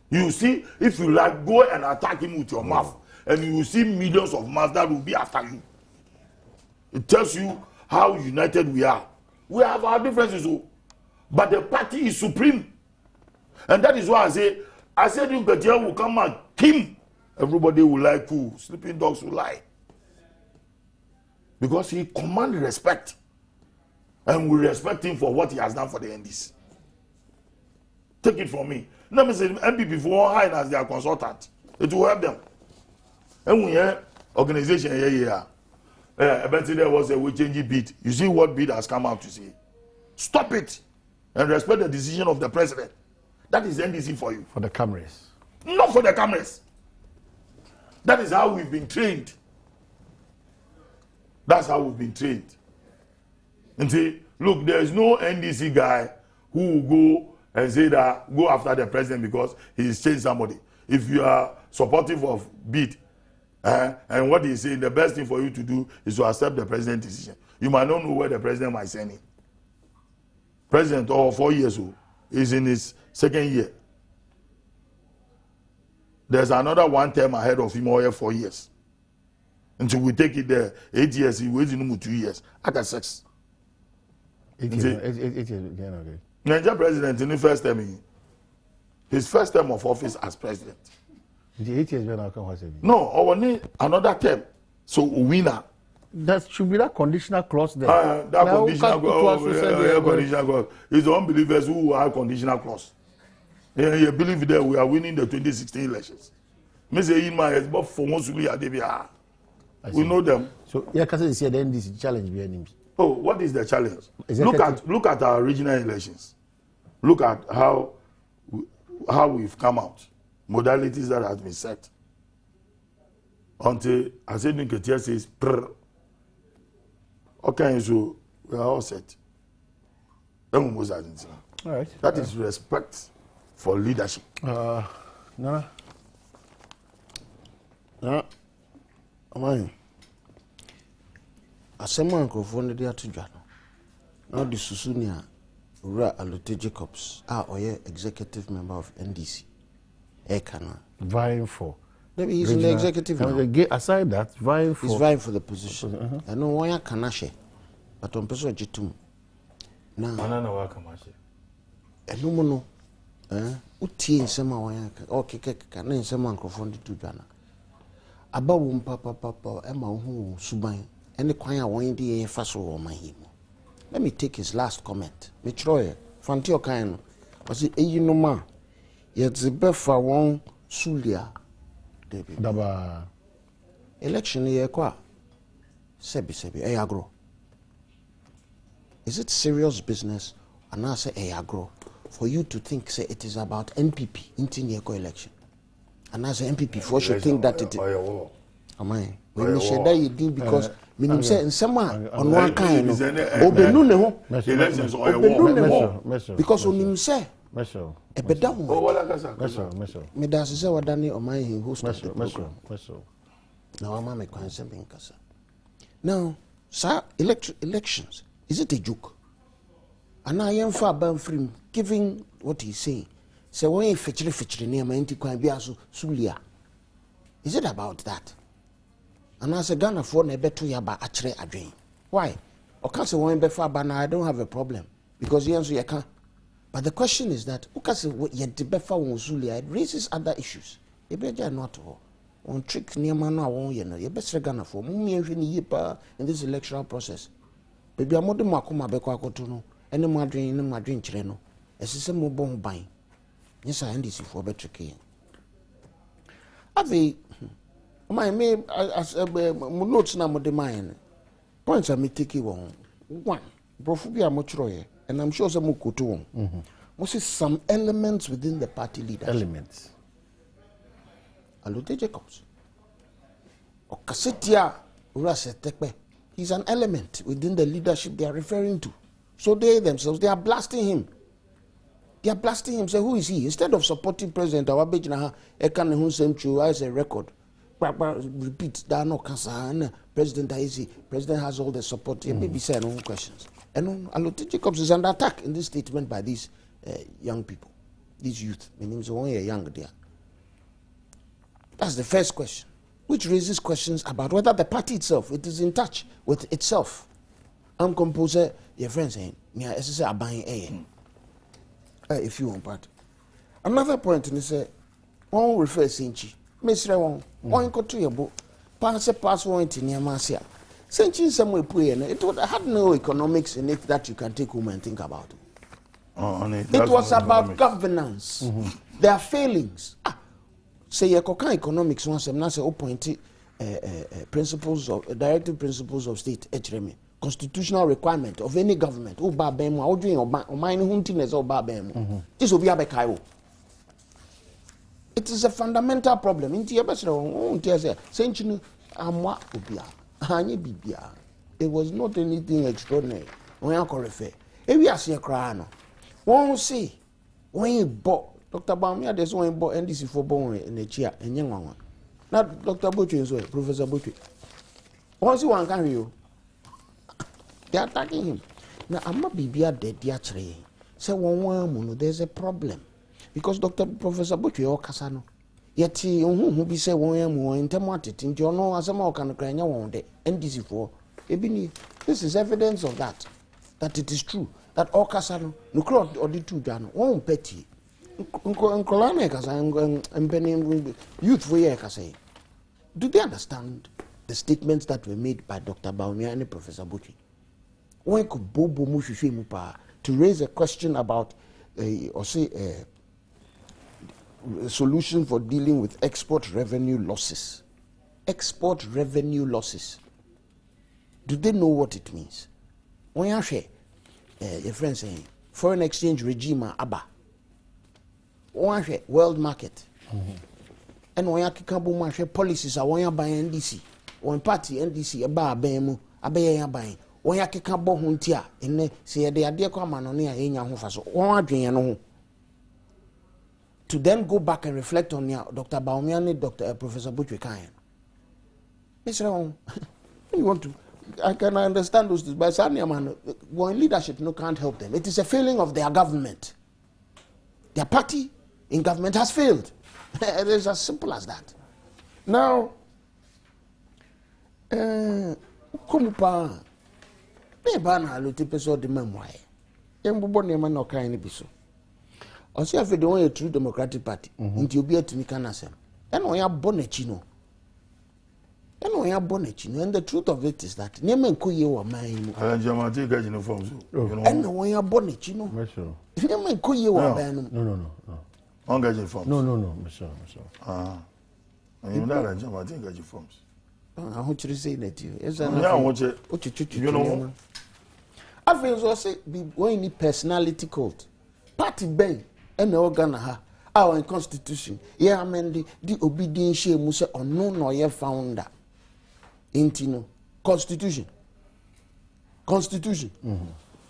You see, if you like, go and attack him with your mouth. And you will see millions of mouths that will be after you. It tells you how united we are. We have our differences, but the party is supreme. And that is why I said you will come and him. Everybody will like who? Sleeping dogs will lie. Because he commands respect. And we respect him for what he has done for the NDC. Take it from me. Let me say MPP for hire as their consultant. It will help them. And we have organization eventually there was a we change bid. You see what bid has come out to say. Stop it and respect the decision of the president. That is NDC for you. For the cameras. Not for the cameras. That is how we've been trained. That's how we've been trained. And say, look, there is no NDC guy who will go and say that go after the president because he's changed somebody. If you are supportive of bid, and what he's saying, the best thing for you to do is to accept the president's decision. You might not know where the president might send him. President, 4 years old, is in his second year. There's another 1 term ahead of him, or 4 years. Until we take it there, 8 years, he waits in 2 years. After 6. 8 years, okay. Nigeria president in the first term, his first term of office as president. 8 years when I come. No, or need another term. So winner. That should be that conditional clause there. That conditional clause. It's the unbelievers who have conditional clause. You believe that we are winning the 2016 elections. Me say in my head, but for once we know them. So yeah, because you see the NDC challenge behind. Oh, what is the challenge? Look at our regional elections. Look at how we've come out. Modalities that have been set. Until I said Nketia says prr. Okay, so we are all set. All right. That is respect for leadership. No. Aman. Asema microphone dey atudwa no. Now the Susunia Ura Alote Jacobs oye executive member of NDC. Ekana. Vying for. Maybe he's in the executive now. Aside that, vying for. He's vying for the position. I know why kanashe, but on person jitum. Now. Anana wa kamashe. Enumono. Uti nsema wanya. Okay, kana nsema microphone di tudwana. Aba wo papa ema hu suban. Any kwanya wan di e fa so wo mahimo. Let me take his last comment. Me troye. Fanti okan no. Osi eyi no ma. Yet befa won sulia David. Daba election ye kwa sebi agro. Is it serious business and I say agro for you to think say it is about NPP in 10-year election? And I say NPP for should think that it Amai. When you share that you did because meaning say in summer on one kind of obenu ne ho elections or obenu ne war. ho because on him say Meso. a better one. What I can Meso. Me da say what Danny or my host. Meso. Now I'm a question being kasa. Now, sir, elections, is it a joke? And I am far ban free giving what he's saying. Say when you fetch near my anti crime sulia. Is it about that? And as a Ghana for ne beto yaba actually a dream. Why? Or can't say one before but I don't have a problem. Because you answer you can't. But the question is that ukase yet befa won sulia it raises other issues. You better not all. On trick near man now won you know you best Ghana for mummy in this electoral process. Baby I'm modern makuma beko akoto any madrin chireno. As is a more bomb buying. Yes, I end this for better key. Ave my me as notes na mode mine. Points I may take you on. One, Brofubia Motroye, and I'm sure some kutu. Must some elements within the party leadership. Elements. Alute Jacobs. Or Kassetia Urasetekbe. He's an element within the leadership they are referring to. So they themselves, they are blasting him. They are blasting him. Say, who is he? Instead of supporting President Awabejina, Ekan Hun Semchu as a record. Repeat, there are no cancer. President Aizi, President has all the support. Maybe say no questions. And Alute Jacobs is under attack in this statement by these young people, these youth. My name is only a young there. That's the first question, which raises questions about whether the party itself it is in touch with itself. I'm composer, your friend saying, "Yeah, it's a buying a." If you want part. Another point, and say, one refers Sinchi. Mr. One go to your book. Pass one to near Marcia. Sinchi somewhere put in it had no economics in it that you can take home and think about. It was about governance. Their failings. Say your economics once and now say appointed principles of directive principles of state HRM. Constitutional requirement of any government. Oh, Babem, or doing or mine hunting as all Babem. This will be a Bekaio. It is a fundamental problem. In Tiabas, Century Amwa Ubia, Hani Bibia. It was not anything extraordinary. When I call it fair. If we are seeing a crown, won't see when you bought Dr. Baumia, there's one bought NDC for born in the chair and young one. Not Dr. Butcher, Professor Butcher. Once you want to carry you. They are attacking him. Now, I'm not be dead, actually. Say, one, there's a problem. Because Professor Butcher or Casano, yet he who be say one more in Tamuatit, in Jono, as a more can cry one day, NDC4. This is evidence of that it is true. That all Casano, no crowd or the two Jan, one petty. Uncolane, and Penny youth for say. Do they understand the statements that were made by Dr. Baumia and Professor Butcher? One could bobo mushimupa to raise a question about or say a solution for dealing with export revenue losses. Export revenue losses. Do they know what it means? When you share your friend saying foreign exchange regime ABA. When you world market. And when you kick policies are when you buy NDC. One party NDC ABA BMU ABA buying. When you can't bo huntia, and say the idea come on near in your home, so to then go back and reflect on your Dr. Baumiani, Dr. Professor Butcher Kayan. Mr. You want to, I can understand those, but Sanya when leadership can't help them. It is a failing of their government. Their party in government has failed. It is as simple as that. Now, Kumupa. Me bana aloti peso de memoir. Yembo ne man no kan ni biso. O se afi de won a true democratic party. Nti obi atimi kan asem. E no ya bonachi no. And the truth of it is that ne men koye wo man mu. Jamati ga uniform so. E no ya bonachi no. Ne men koye wo man mu. No. On ga uniform. No, monsieur. And you know that Jamati ga uniforms. I want you to say that to you. Yeah, you know. I feel also say when you need personality cult. Party bay and the organ our constitution. Yeah, I mean the obedience she must say or no ye founder. Intino constitution.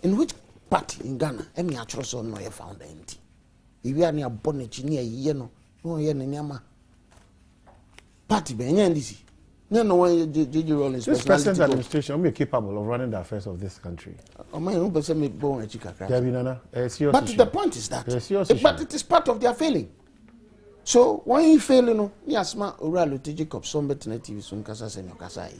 In which party in Ghana any actual no you found empty. If you are near bonnet near yeno, no yen nyama. Party be NDC. No one did you roll in this present administration will be capable of running the affairs of this country. But the point is that but it is part of their failing. So when you fail, you know, Yasma Uralo Jacob somebody native sun Casa Senor Casai.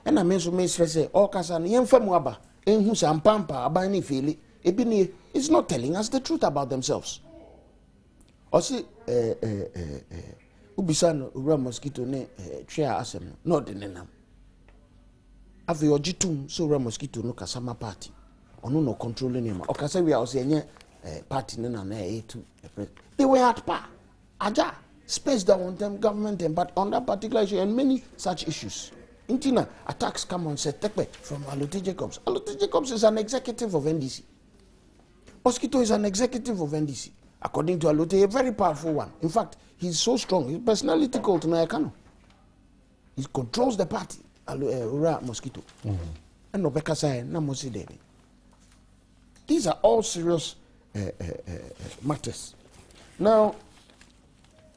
And I mean so may say all Casan Yen Famwaba, and who's and Pampa, Abani Fili, Ebini is not telling us the truth about themselves. Or see, Ubisano Ura mosquito ne chair asem, not the nenam. Have your jitum so Ura mosquito no Casama party, or no controlling him, or Casa we are saying party nena to they were at par. Aja space that on them government but on that particular issue and many such issues. Intina attacks come on set from Alote Jacobs. Alote Jacobs is an executive of NDC. Mosquito is an executive of NDC. According to Alote, a very powerful one. In fact, he's so strong. His personality called to Nayakano. He controls the party. Ura Mosquito. And Nobeka Sai Namosi Devi. These are all serious matters. Now,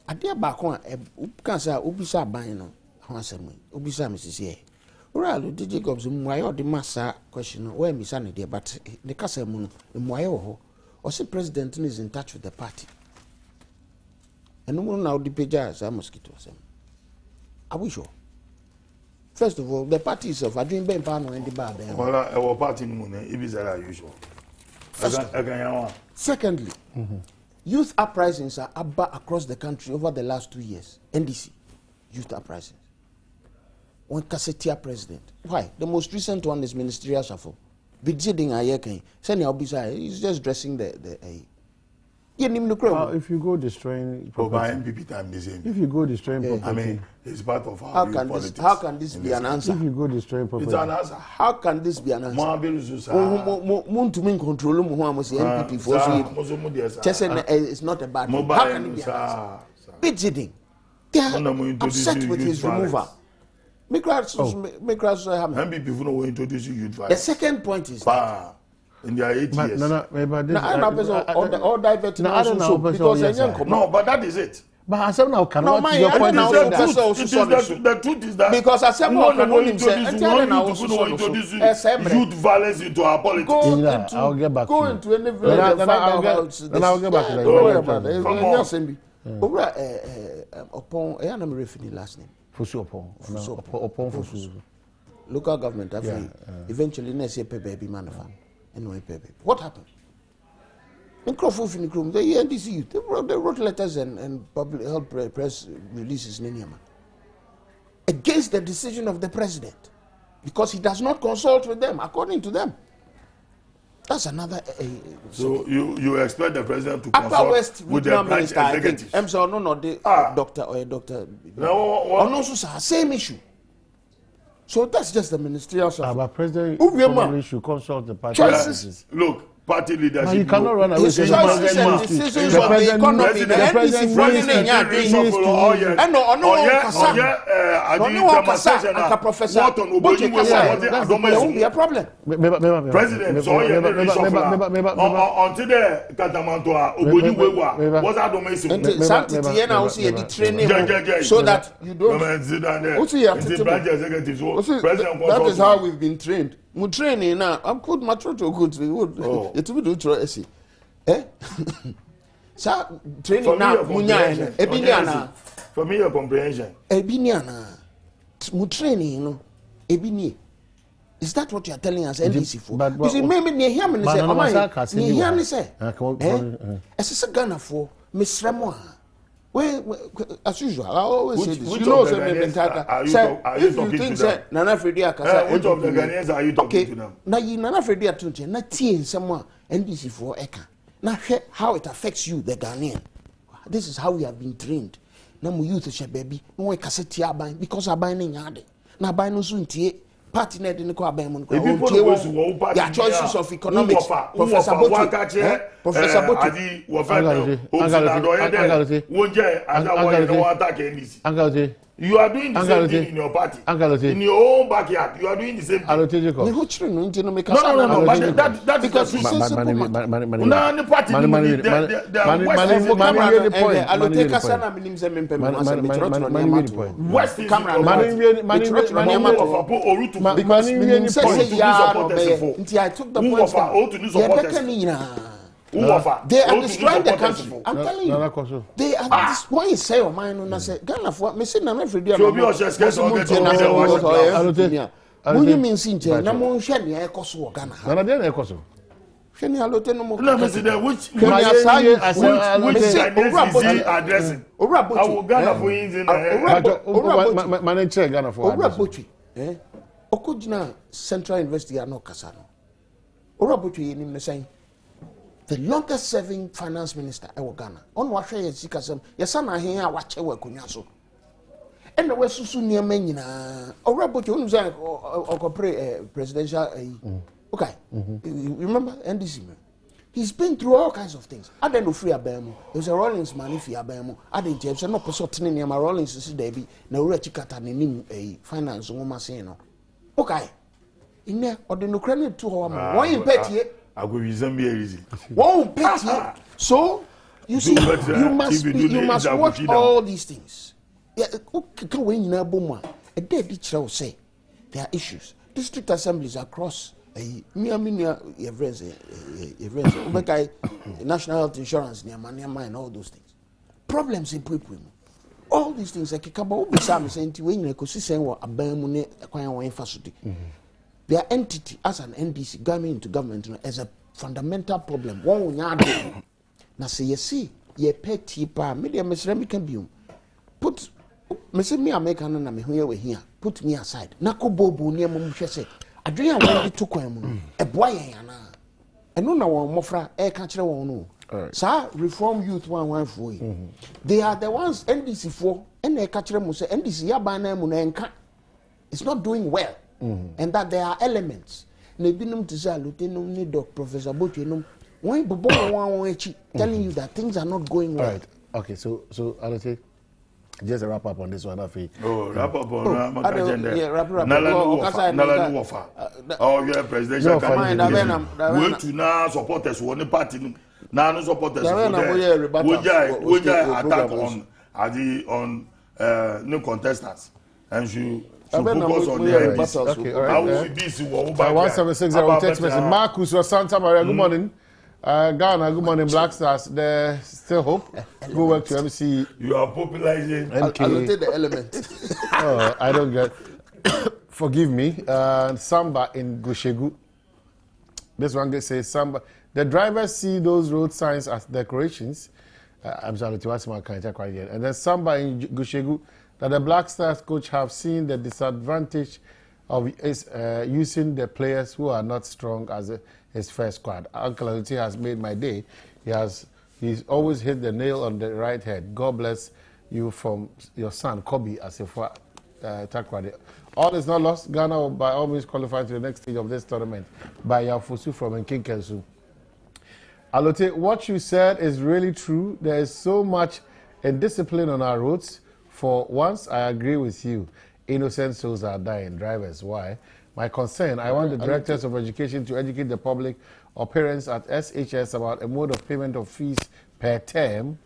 adia baako a kansa obisa ban no ho asem obisa mesisi Uralu Jacobs mwaye de massa question no where misa ne de but the kasa mu no mwaye ho o say president is in touch with the party eno mu na odi peja sa mosquito asem are we sure? First of all, the party itself are doing ben pan no and the bar ben wala our party mu ne ibisa usual. Secondly, youth uprisings are across the country over the last 2 years. NDC, youth uprisings. One Kassetia president. Why? The most recent one is ministerial shuffle. Bidjiding Ayeke. Seni Obisa, he's just dressing the if you go destroying property, if you go destroying property, I mean, it's part of our politics. How can this be an answer? If you go destroying property, it's an answer. How can this be an answer? Mun control MPP for it's not a bad thing. How can it be an answer? Bidjiding. They are upset with his removal. The second point is that in their 8 years. No, but that is it. But I said now cannot. The truth is that because I said youth violence into our politics. I'll get back. Go into any village. Then I'll get back to that. Upon I am referring last name. Upon local government. Eventually, next year, baby manufacture. What happened? In Crawford, the NDC, they wrote letters and public help press releases against the decision of the president because he does not consult with them, according to them. That's another. So you expect the president to consult with the branch executive? Doctor or a doctor. No, same issue. So that's just the ministerial stuff. But President probably should consult the party. Look, party leadership. But you cannot run away. Choices and decisions of the economy. The NDC running in your there won't be a problem. President, so until the Katamantoa, what's that so that you don't. That is how we've been trained. We training now. I'm good. My throat to good. It will do try see. So training now. For me, your comprehension. Ebiniana. We training, no. Ebini. Is that what you are telling us? NDC for? You see, maybe near him and say, near him and say, as a Ghana for Miss Ramoa. Well, as usual, I always say this. You know, if you think that Nana Fredia Kasa, which of the Ghanaians are you talking to them? Now, you Nana Fredia Tunche, not tea someone NDC for Eka. Now, how it affects you, the Ghanaian. This is how we have been trained. Now, we youth, baby, no way cassette buying because I buy in yard. Now, buy no soon tea. Party net in the car, their choices of economics. Professor Botti, Professor You are doing the same thing in your party. In your own backyard, you are doing the same thing. No. But that because the they are destroying the country. I'm telling you. They are destroying. Say your mind on. I say Ghana for me. Say na every day. So be your chest case on the when you mean Sinche, na mo nhwe ne ekoso Ghana. Na dey na ekoso. Hwe ne alote no mo. No me say which addressing. Owura Ghana for yin na. Manager Ghana for. Owura Botwi. Okojina Central University no kasa no. Owura Botwi ni me say the longest serving finance minister in Ghana. On what share Sikasem, your son, I hear watch a work on your so. And the West Susunia Menina, or Rabot, or presidential. Okay, you remember NDC? He's been through all kinds of things. I didn't know free Abemo. It was a Rollins man if you Abemo. I didn't James, no person in my Rollins is Debbie, no Rechicata, a finance woman saying, okay. In there, or the Ukrainian 2 hours, why in petty? I go reason me easy. Won't pity. So you see, you must watch all these things. Yeah, can we in a boma? A dead teacher will say there are issues. District assemblies across national health insurance near and all those things. Problems in people. All these things like Kikaba Sam saying to win a consistent or a bamune acquiring infrastructure. Their entity as an NDC going into government as a fundamental problem. One yard now say you see ye petty pa media Mr. can be put me American and me here put me aside. Nako bobu near mum say Adrian went to Quam a boy and no one mofra air catcher one no. Sir, reform youth one for you. They are the ones NDC for and a catcher must say NDC yabana munenka. It's not doing well. And that there are elements. Nebinum Tisa, Lieutenant Nidoc, Professor Botinum, when Bobo telling you that things are not going well. Right. Okay, so I'll say just a wrap up on this one. Wrap up on wrap up. Oh, yeah, presidential campaign. Wait to now supporters one party. Now no supporters. We attack on new contestants and you. So focus on the NDC. Okay, all right. 1760 text message. Marcus or Santa Maria, good morning. Ghana, good morning. Black Stars, there's still hope. Go work to MC. You are popularizing. I'll take the element. Oh, I don't get. Forgive me. Samba in Gushegu. This one says Samba. The drivers see those road signs as decorations. I'm sorry to ask my kind of again. And then Samba in Gushegu. That the Black Stars coach have seen the disadvantage of using the players who are not strong as his first squad. Uncle Aliti has made my day. He's always hit the nail on the right head. God bless you from your son Kobe as a Takrade. All is not lost. Ghana will by all means qualify to the next stage of this tournament by Yafusu from Nkinkensu. Alote, what you said is really true. There is so much indiscipline on our roads. For once, I agree with you. Innocent souls are dying. Drivers, why? My concern, I want the directors of education to educate the public or parents at SHS about a mode of payment of fees per term.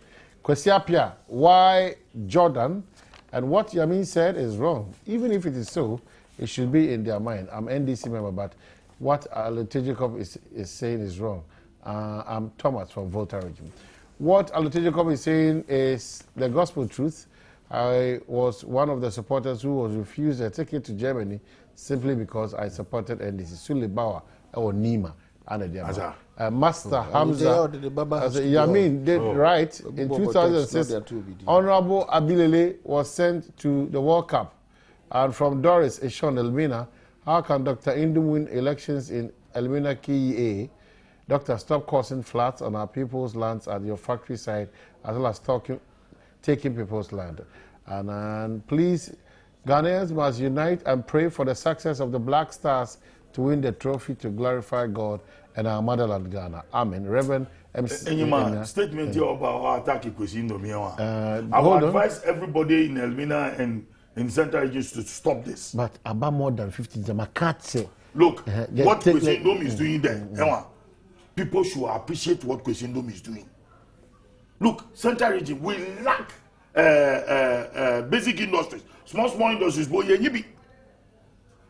Kwesiapia, why Jordan? And what Yamin said is wrong. Even if it is so, it should be in their mind. I'm NDC member, but what Alotejikov is saying is wrong. I'm Thomas from Volta Region. What Alotejikov is saying is the gospel truth. I was one of the supporters who was refused a ticket to Germany simply because I supported NDC. Sule Bauer or Nima and Master Hamza. Yamin did right in 2006. Honorable Abilele was sent to the World Cup. And from Doris Ishon Elmina, how can Dr. Indum win elections in Elmina KEA? Doctor, stop causing floods on our people's lands at your factory site as well as taking people's land. And please, Ghanaians must unite and pray for the success of the Black Stars to win the trophy to glorify God and our motherland, Ghana. Amen. Reverend MC. Statement here about our attack. I would advise everybody in Elmina and in Central Regions to stop this. But about more than 50, the can't say. Look, what Kwesindom is doing there, people should appreciate what Kwesindom is doing. Look, Central Region, we lack basic industries, small industries, but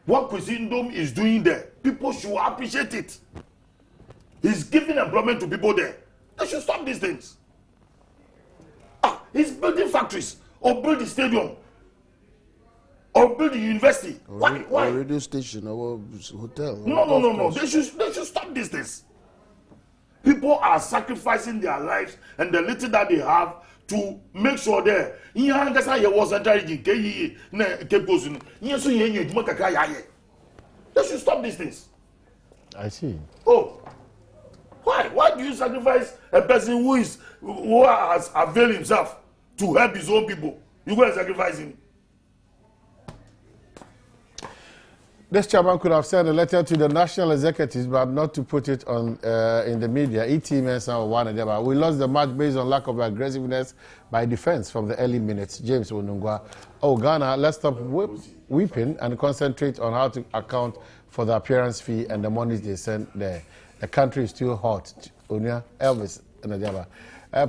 what Kwesindom is doing there, people should appreciate it. He's giving employment to people there. They should stop these things. He's building factories, or build the stadium, or build the university. Why? Or radio station, or hotel. No. They should stop these things. People are sacrificing their lives and the little that they have to make sure there. They should stop these things. I see. Oh, why? Why do you sacrifice a person who has availed himself to help his own people? You go and sacrifice him. This chairman could have sent a letter to the national executives, but not to put it on in the media. We lost the match based on lack of aggressiveness by defense from the early minutes. James Onungwa. Oh, Ghana, let's stop weeping and concentrate on how to account for the appearance fee and the monies they send there. The country is still hot. Unia, Elvis, Najaba.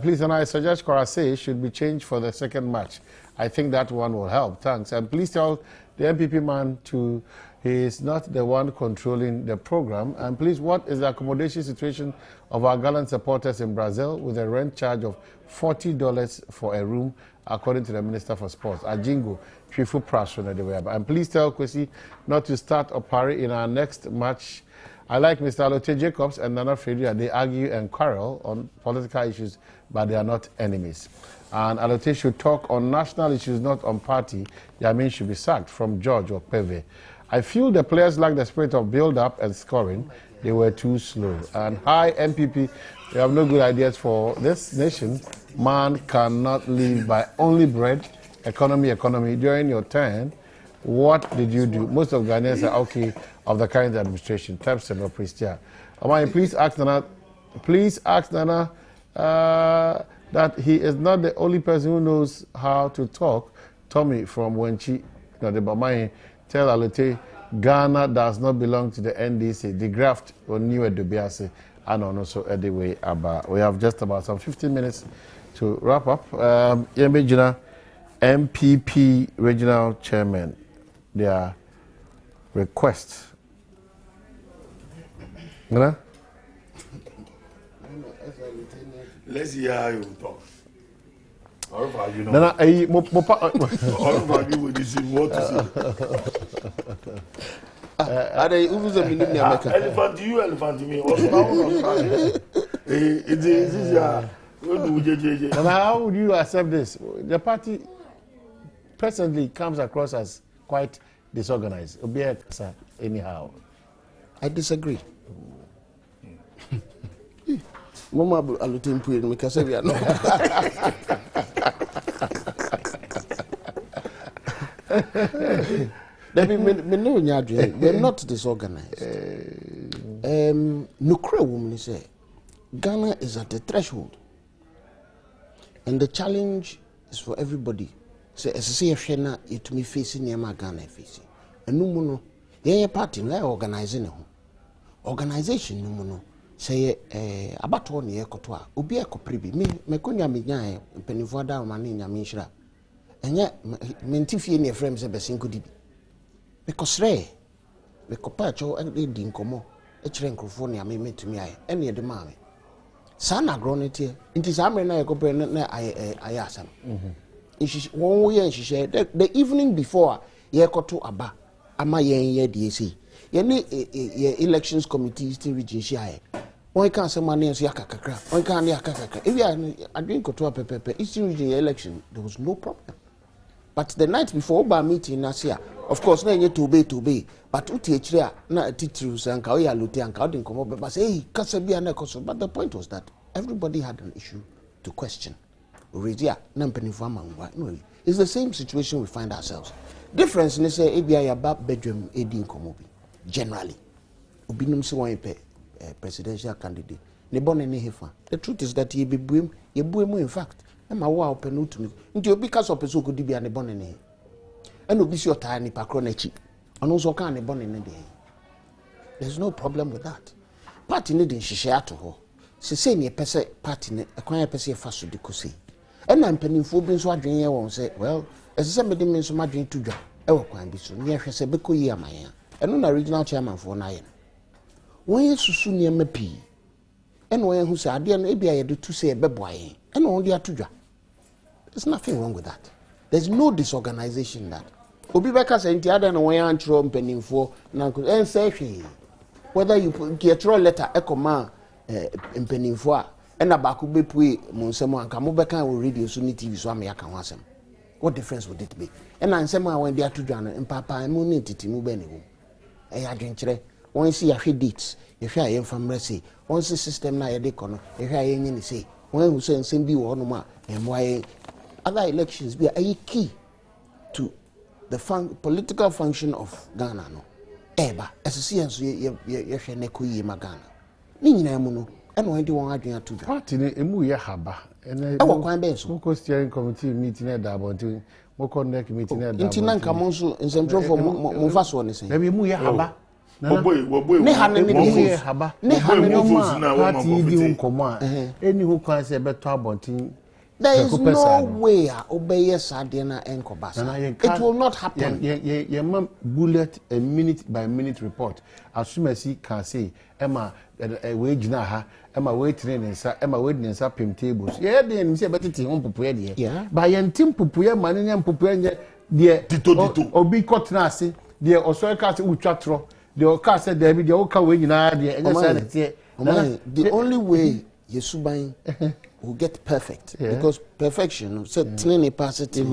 Please, and I suggest Korase should be changed for the second match. I think that one will help. Thanks. And please tell the MPP man to... He is not the one controlling the program. And please, what is the accommodation situation of our gallant supporters in Brazil with a rent charge of $40 for a room, according to the Minister for Sports, Ajingo Chifu Prasuna. And please tell Kwesi not to start Opari in our next match. I like Mr. Alote Jacobs and Nana Fredria. They argue and quarrel on political issues, but they are not enemies. And Alote should talk on national issues, not on party. Yamin should be sacked from George or Peve. I feel the players lack the spirit of build-up and scoring. They were too slow. And hi, MPP, you have no good ideas for this nation. Man cannot live by only bread. Economy. During your turn, what did you do? Most of Ghanaians are okay of the current administration. Tepson or Pristia. Amai, please ask Nana that he is not the only person who knows how to talk. Tommy from Wenchi, the Bamai. Tell Alote, Ghana does not belong to the NDC. The graft on New Edubiase and also Edway Abba. We have just about some 15 minutes to wrap up. Yembejina, MPP Regional Chairman, their request. Let's hear how you talk. Elephant, you elephant me. How would you accept this? The party presently comes across as quite disorganized. Anyhow, I disagree. Mama Alutin Puy, because we are not. They're not disorganized. Nukre woman say Ghana is at the threshold, and the challenge is for everybody. So as I say, it me facing Yama Ghana facing. And no mono, yeah, party like organizing organization no mono. Say about 1 year kotoa obi ekopribi me konya me nyan penifo da ma ne nya me nhira enye mentifie ne frame se besinko dibi because re me kopa cho e di nkomo e kire nkrofo ne ame metumi aye ene de ma me sana gronete nti sa amre na ekopre na aye asam won wo ye nhihye the evening before ye koto aba ama ye de esi ye ne elections committee still region share. Why can't someone else yakakakra? Why can't yakakakra? If you are doing Kotoa Pepe, Eastern Region election, there was no problem. But the night before Oba meeting Nasia, of course, na yet to obey. But Utichria, na titrus and Kaoya Luti and Kaudin Komo, but say, Kasabi and Koso. But the point was that everybody had an issue to question. Uridia, Nampenifama, no, it's the same situation we find ourselves. Difference in say, ABI about Badwam, Edin Komobi, generally. Ubinum Siwape. Presidential candidate. The truth is that ye buim in fact. And my wow open to me. Into because of Pesuko Dibi and the Bonnet. and obi si otaa ni pakro na chi ono so kan ne bone ne de there's no problem with that party ne de nhihye ato ho se se ne pese party ne ekwan ya pese fa so de kosi and na mpanimfo bi nso adwen ye won say well ese me de me nso madwen to dwa e wo kwan bi so ne hwɛ se beko yi amanya eno na regional chairman for na ye won yesusu ne mapi eno won hu se ade no ebia ye de to say ebeboa ye eno won de atodwa there's nothing wrong with that there's no disorganization that obi beka say nti ade no won antro mpanimfo na en say hwe whether you get throw letter ekoma mpanimfo a ena ba ko bepue mo nsem anka mo beka wo radio so ni TV so am ya ka ho asem what difference would it be ena nsem a won de atodwa no mpapa mo ni titi mu be ne wo e adwenkyere won si ya hwe dates ye hwe aye famre say won si system na ye de kono ye hwe aye nyini say won hu say nsem bi wo no ma emwaye other elections be a key to the political function of Ghana no eba esisi enso ye hwe ne ko yi ma Ghana ni nyina mu no eno won de won adwen ato dwa party ne emu ye haba e wo kwan be so moko steering committee meeting e da abonti moko neck meeting e da abonti intina nka mo nso nsentro for mo fa so ne sen na be emu ye haba wo ne ha ne emu ye haba ne ha ne party di nkomo a eni ho kwan se beto abonti there is no way obey sade na enkobasa it will not happen ye bullet a minute by minute report asumasi can say ema we gina ha ema we train nsa ema we din nsa pem tables ye dey nim say betete ho popoye de ba ye ntim popoye mane nya popoye nye de obi kotna ase de osoy ka se utwa tro de o ka se de bi de o ka we nyina de enye say na the only way yesuban will get perfect because perfection said training positive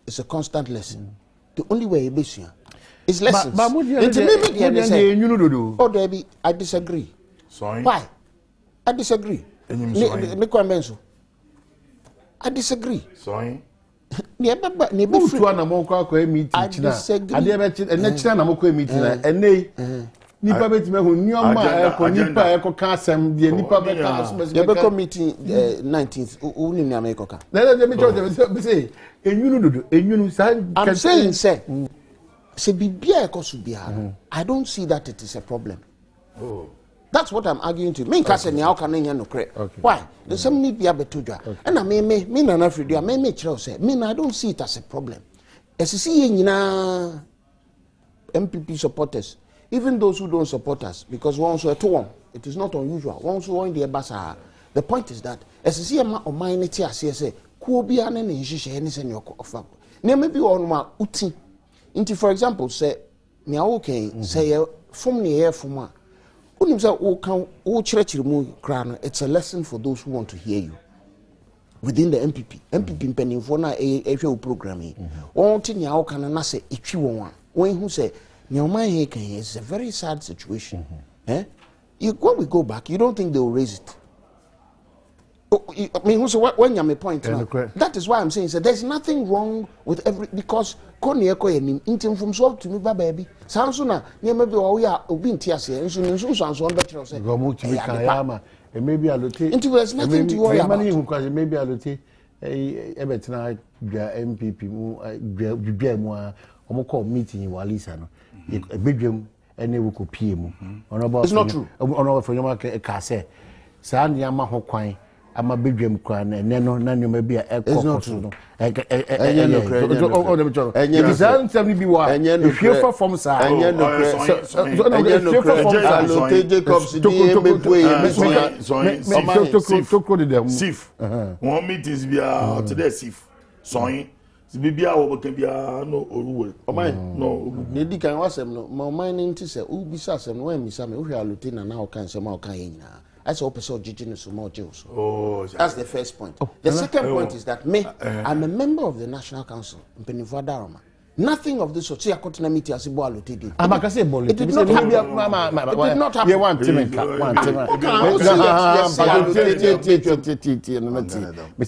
it's a constant lesson the only way you be is lessons oh Debbie I disagree sorry why I disagree I disagree sorry ne be free na mo kwa meeting china ade be na china na mo kwa meeting na enei nipa beti me hu nyoma ko nipa e ko ka asem de nipa be ka asem be ko meeting 19th uni na me ko ka na me cho be say enyunu sa I'm saying say se bibia e ko su bia I don't see that it is a problem that's what I'm arguing to me ka say ne aka na nya no kre why the same ni bia betodwa and na me na na fredo me kire say me I don't see it as a problem esisi ye nyina MPP supporters even those who don't support us, because once we're to it is not unusual. Once we're in the Ebasa, the point is that as a CMA or minority as say, Kuobian and Nisha any senior of maybe on my uti. Into for example, say, Niaoke, say, from the air from one. It's a lesson for those who want to hear you. Within the MPP pending for na a programming. One thing Niao can say, if you want one who say, it's a very sad situation. When we go back, you don't think they will raise it. I mean, when you make point now, that is why I'm saying so there's nothing wrong with because intim from so to me baby. Sansuna, maybe we are obintias and so better say. Maybe a lot. There's nothing to worry about. Maybe a lot. Ebetina MPP call meeting in Walisa no a bedroom and they will copy mu it's not true for your market a say san yama ho kwan ama bedroom kwan and no maybe a it's not true if you from sir one meetings be today sif so bibia wo kan bia no oruwe no nedi kan wasem no ma man nti se u bisa asem no wan misa me wo hwe alote na o kan se ma o kan yina I say opese ogigi no so ma o jew so that's the first point the second point is that me I'm a member of the National Council Mpenifo Daroma nothing of this sort see akotena meeting asibo alote di amaka say bol it did not happen you want to make one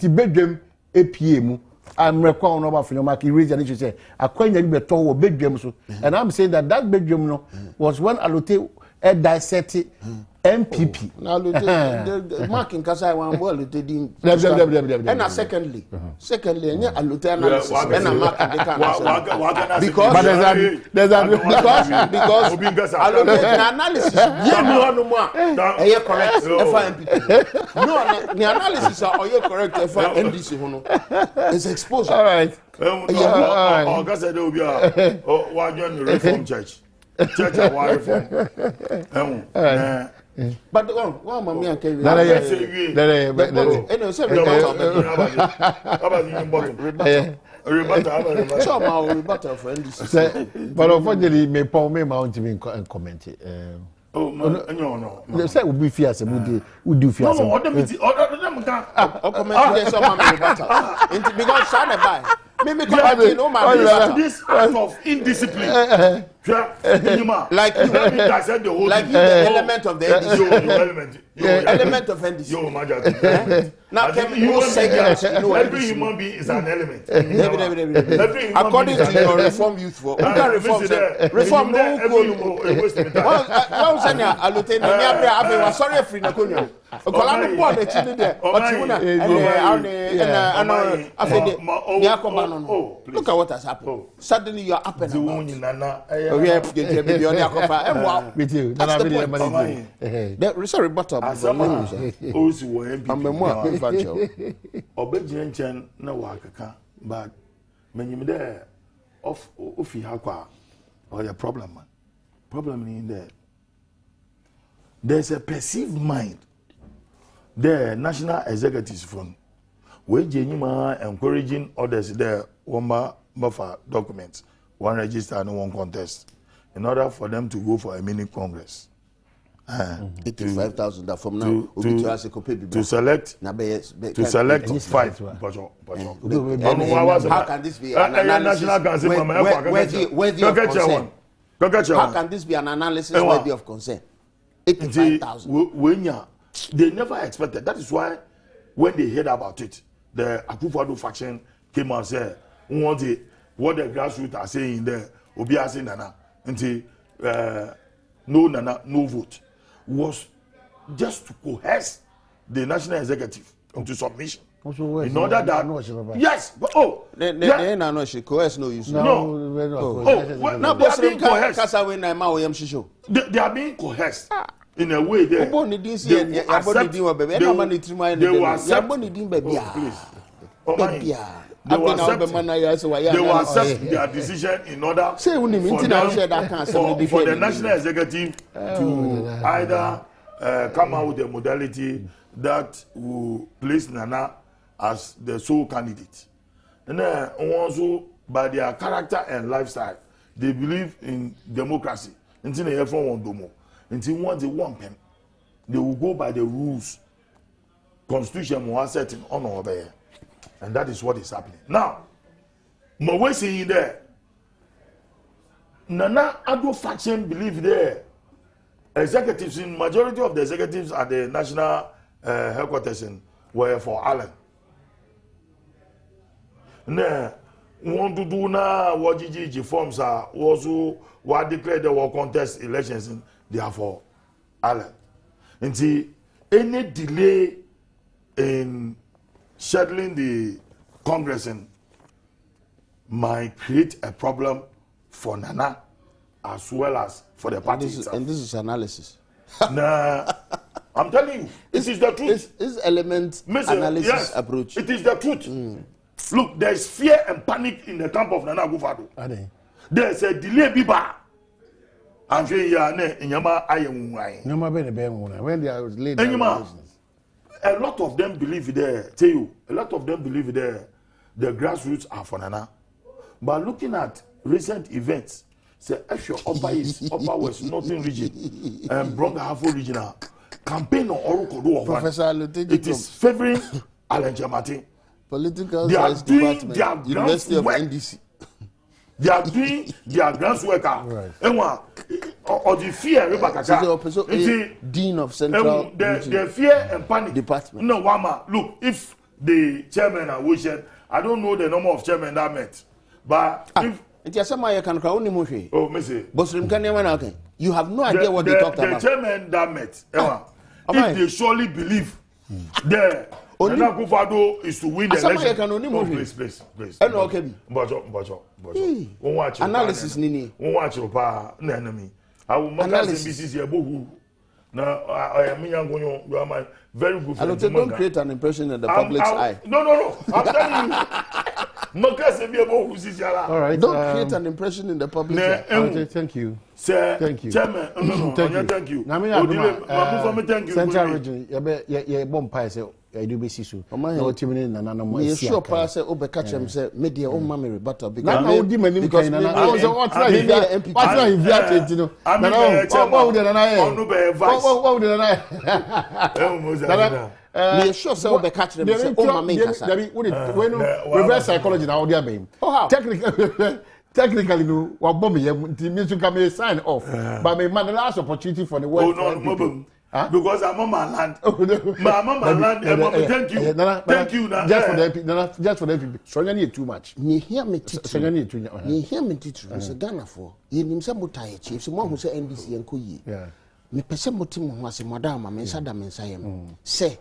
bedwem epie I'm recalling over from your market reason issue say akwanya be to wo bedwam so and I'm saying that bedwam no was when allote a dissect MPP. Now, the marking Casa one well, they didn't. And secondly, and a lieutenant and a mark because analysis, you correct. No, the analysis are you correct. NDC is exposure. All right. Reform church. Church are reform. But one mommy and Kevin. Rebuttal for NDC. But unfortunately, me Paul me mount me and comment. No. Say we be fear say we do fear. No, other comment against some rebuttal. Because shine by. Me this act of indiscipline. Like you the element of the NDC. Element of NDC. Now every human being is an element. According to your reform youth for reform no one send a lieutenant I sorry free na konya okola board e chi there otiuna and look at what has happened. Suddenly you are up and about. Sorry, but Obedient na wakaka, but when you there off hakwa or your problem, man. Problem in there. There's a perceived mind. The national executives from where Jenima encouraging others there one buffer documents, one register and one contest, in order for them to go for a mini congress. 85,000 that from now to select 5. How can this be an analysis How can this be an analysis worthy of concern? 85,000. They never expected. That is why when they heard about it, the Akufo-Addo faction came and said, what the grassroots are saying there, Obi saying Nana, no Nana, no vote, was just to coerce the national executive into submission. In order that, yes, but no, she coerce no use. No, they are being coerced in a way that they will accept their decision in order for the national executive to either come out with a modality that will place Nana as the sole candidate. And then also by their character and lifestyle, they believe in democracy. Until they have one domo, until once they want them, they will go by the rules. Constitution was set in honor of there. And that is what is happening. Now, my way saying there, Nana Addo faction believe there. Executives, in majority of the executives at the national headquarters were for Allen. Now, want to do now what GG forms are also what declared the war contest elections in therefore Allen. And see any delay in scheduling the Congress might create a problem for Nana as well as for the party itself. And this is analysis. Nah, I'm telling you, this is the truth. This element analysis approach. It is the truth. Look, there is fear and panic in the camp of Nana Akufo-Addo. There's a delay biba. I'm saying when they are late. A lot of them believe there. Tell you, a lot of them believe there. The grassroots are for Nana. But looking at recent events, say actually Upper West Northern region and Bronx-Hartford regional campaign on Orokodo. Professor it is favoring Alan Jamati. Political they are doing department, their University of work. NDC. They are doing their grants work. Or the fear, Dean of Central the fear and panic Department. No, Wama, look, if the chairman and wished, I don't know the number of chairmen that met, but if it is somebody can crowd him. oh, Missy, Bosrim can never know. You have no idea what they talked about. The chairman that met, if they surely believe the Akufo-Addo is to win the election. Please. Analysis nini. I will make us now, I am you are my very good friend. Don't create an impression in the public's eye. No. I'm telling you. All right. Don't create an impression in the public's eye. Thank you. Sir, thank you. Chairman, thank you. Thank you. Central region, you bomb pies. I do be sisu. No timing na na mo. You sure pass over catch him say media o ma me rebuttal because na o di mani because na what try you MP. What try you viate you know. Na no. What would na eh? What would na eh? Me sure say over catch them say o ma me kasa. When reverse psychology na o dia be. Technically, no, what bomb me means to come sign off. But me man the last opportunity for the world. Because I'm on my land. I'm on my land. Thank you. Thank you. Just for the people. So you need too much. You hear me teach. So you need too much. You hear me teach. So Ghana for. You need some mutai chief. So who say NBC and Kuyi. Yeah. Me person mutim who say madam me sada me sayem. Say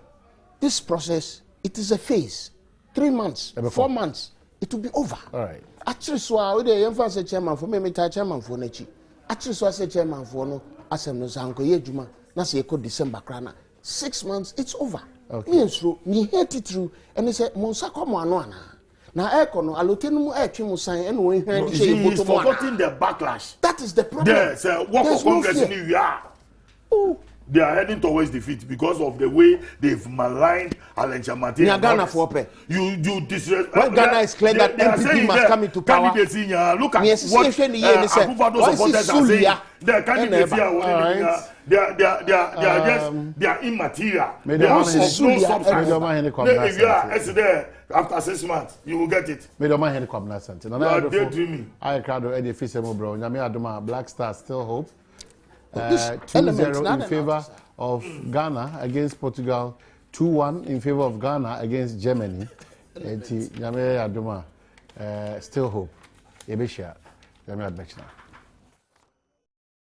this process it is a phase. 3 months, 4 months, it will be over. All right. Actually, so we dey emphasize chairman for me chairman for nechi. Actually, so I say chairman for no asem no sanko ye juma. Na say ko December krana 6 months it's over. Okay. Me hate it through and he say monsa ko mo ano ana. Na eko no alotenu mu etwe mu san e no we hwe he is forgetting the backlash. That is the problem. Yes, what for Congress in we are. They are heading towards defeat because of the way they've maligned Alan Chamate. You disrespect. When Ghana is clear that MPP must come into power. Look at what Akufo-Addo supporters are saying. The candidates here, they are immaterial. They are of no substance. If you are after 6 months, you will get it. Me don't mind come last sentence. You are daydreaming. I crowd Eddie Fisemo bro. Nyame Adoma Black Stars still hope. 2-0 in favor of Ghana against Portugal, 2-1 in favor of Ghana against Germany. Nyame Adoma still hope. Ebesha. Nyame Adoma.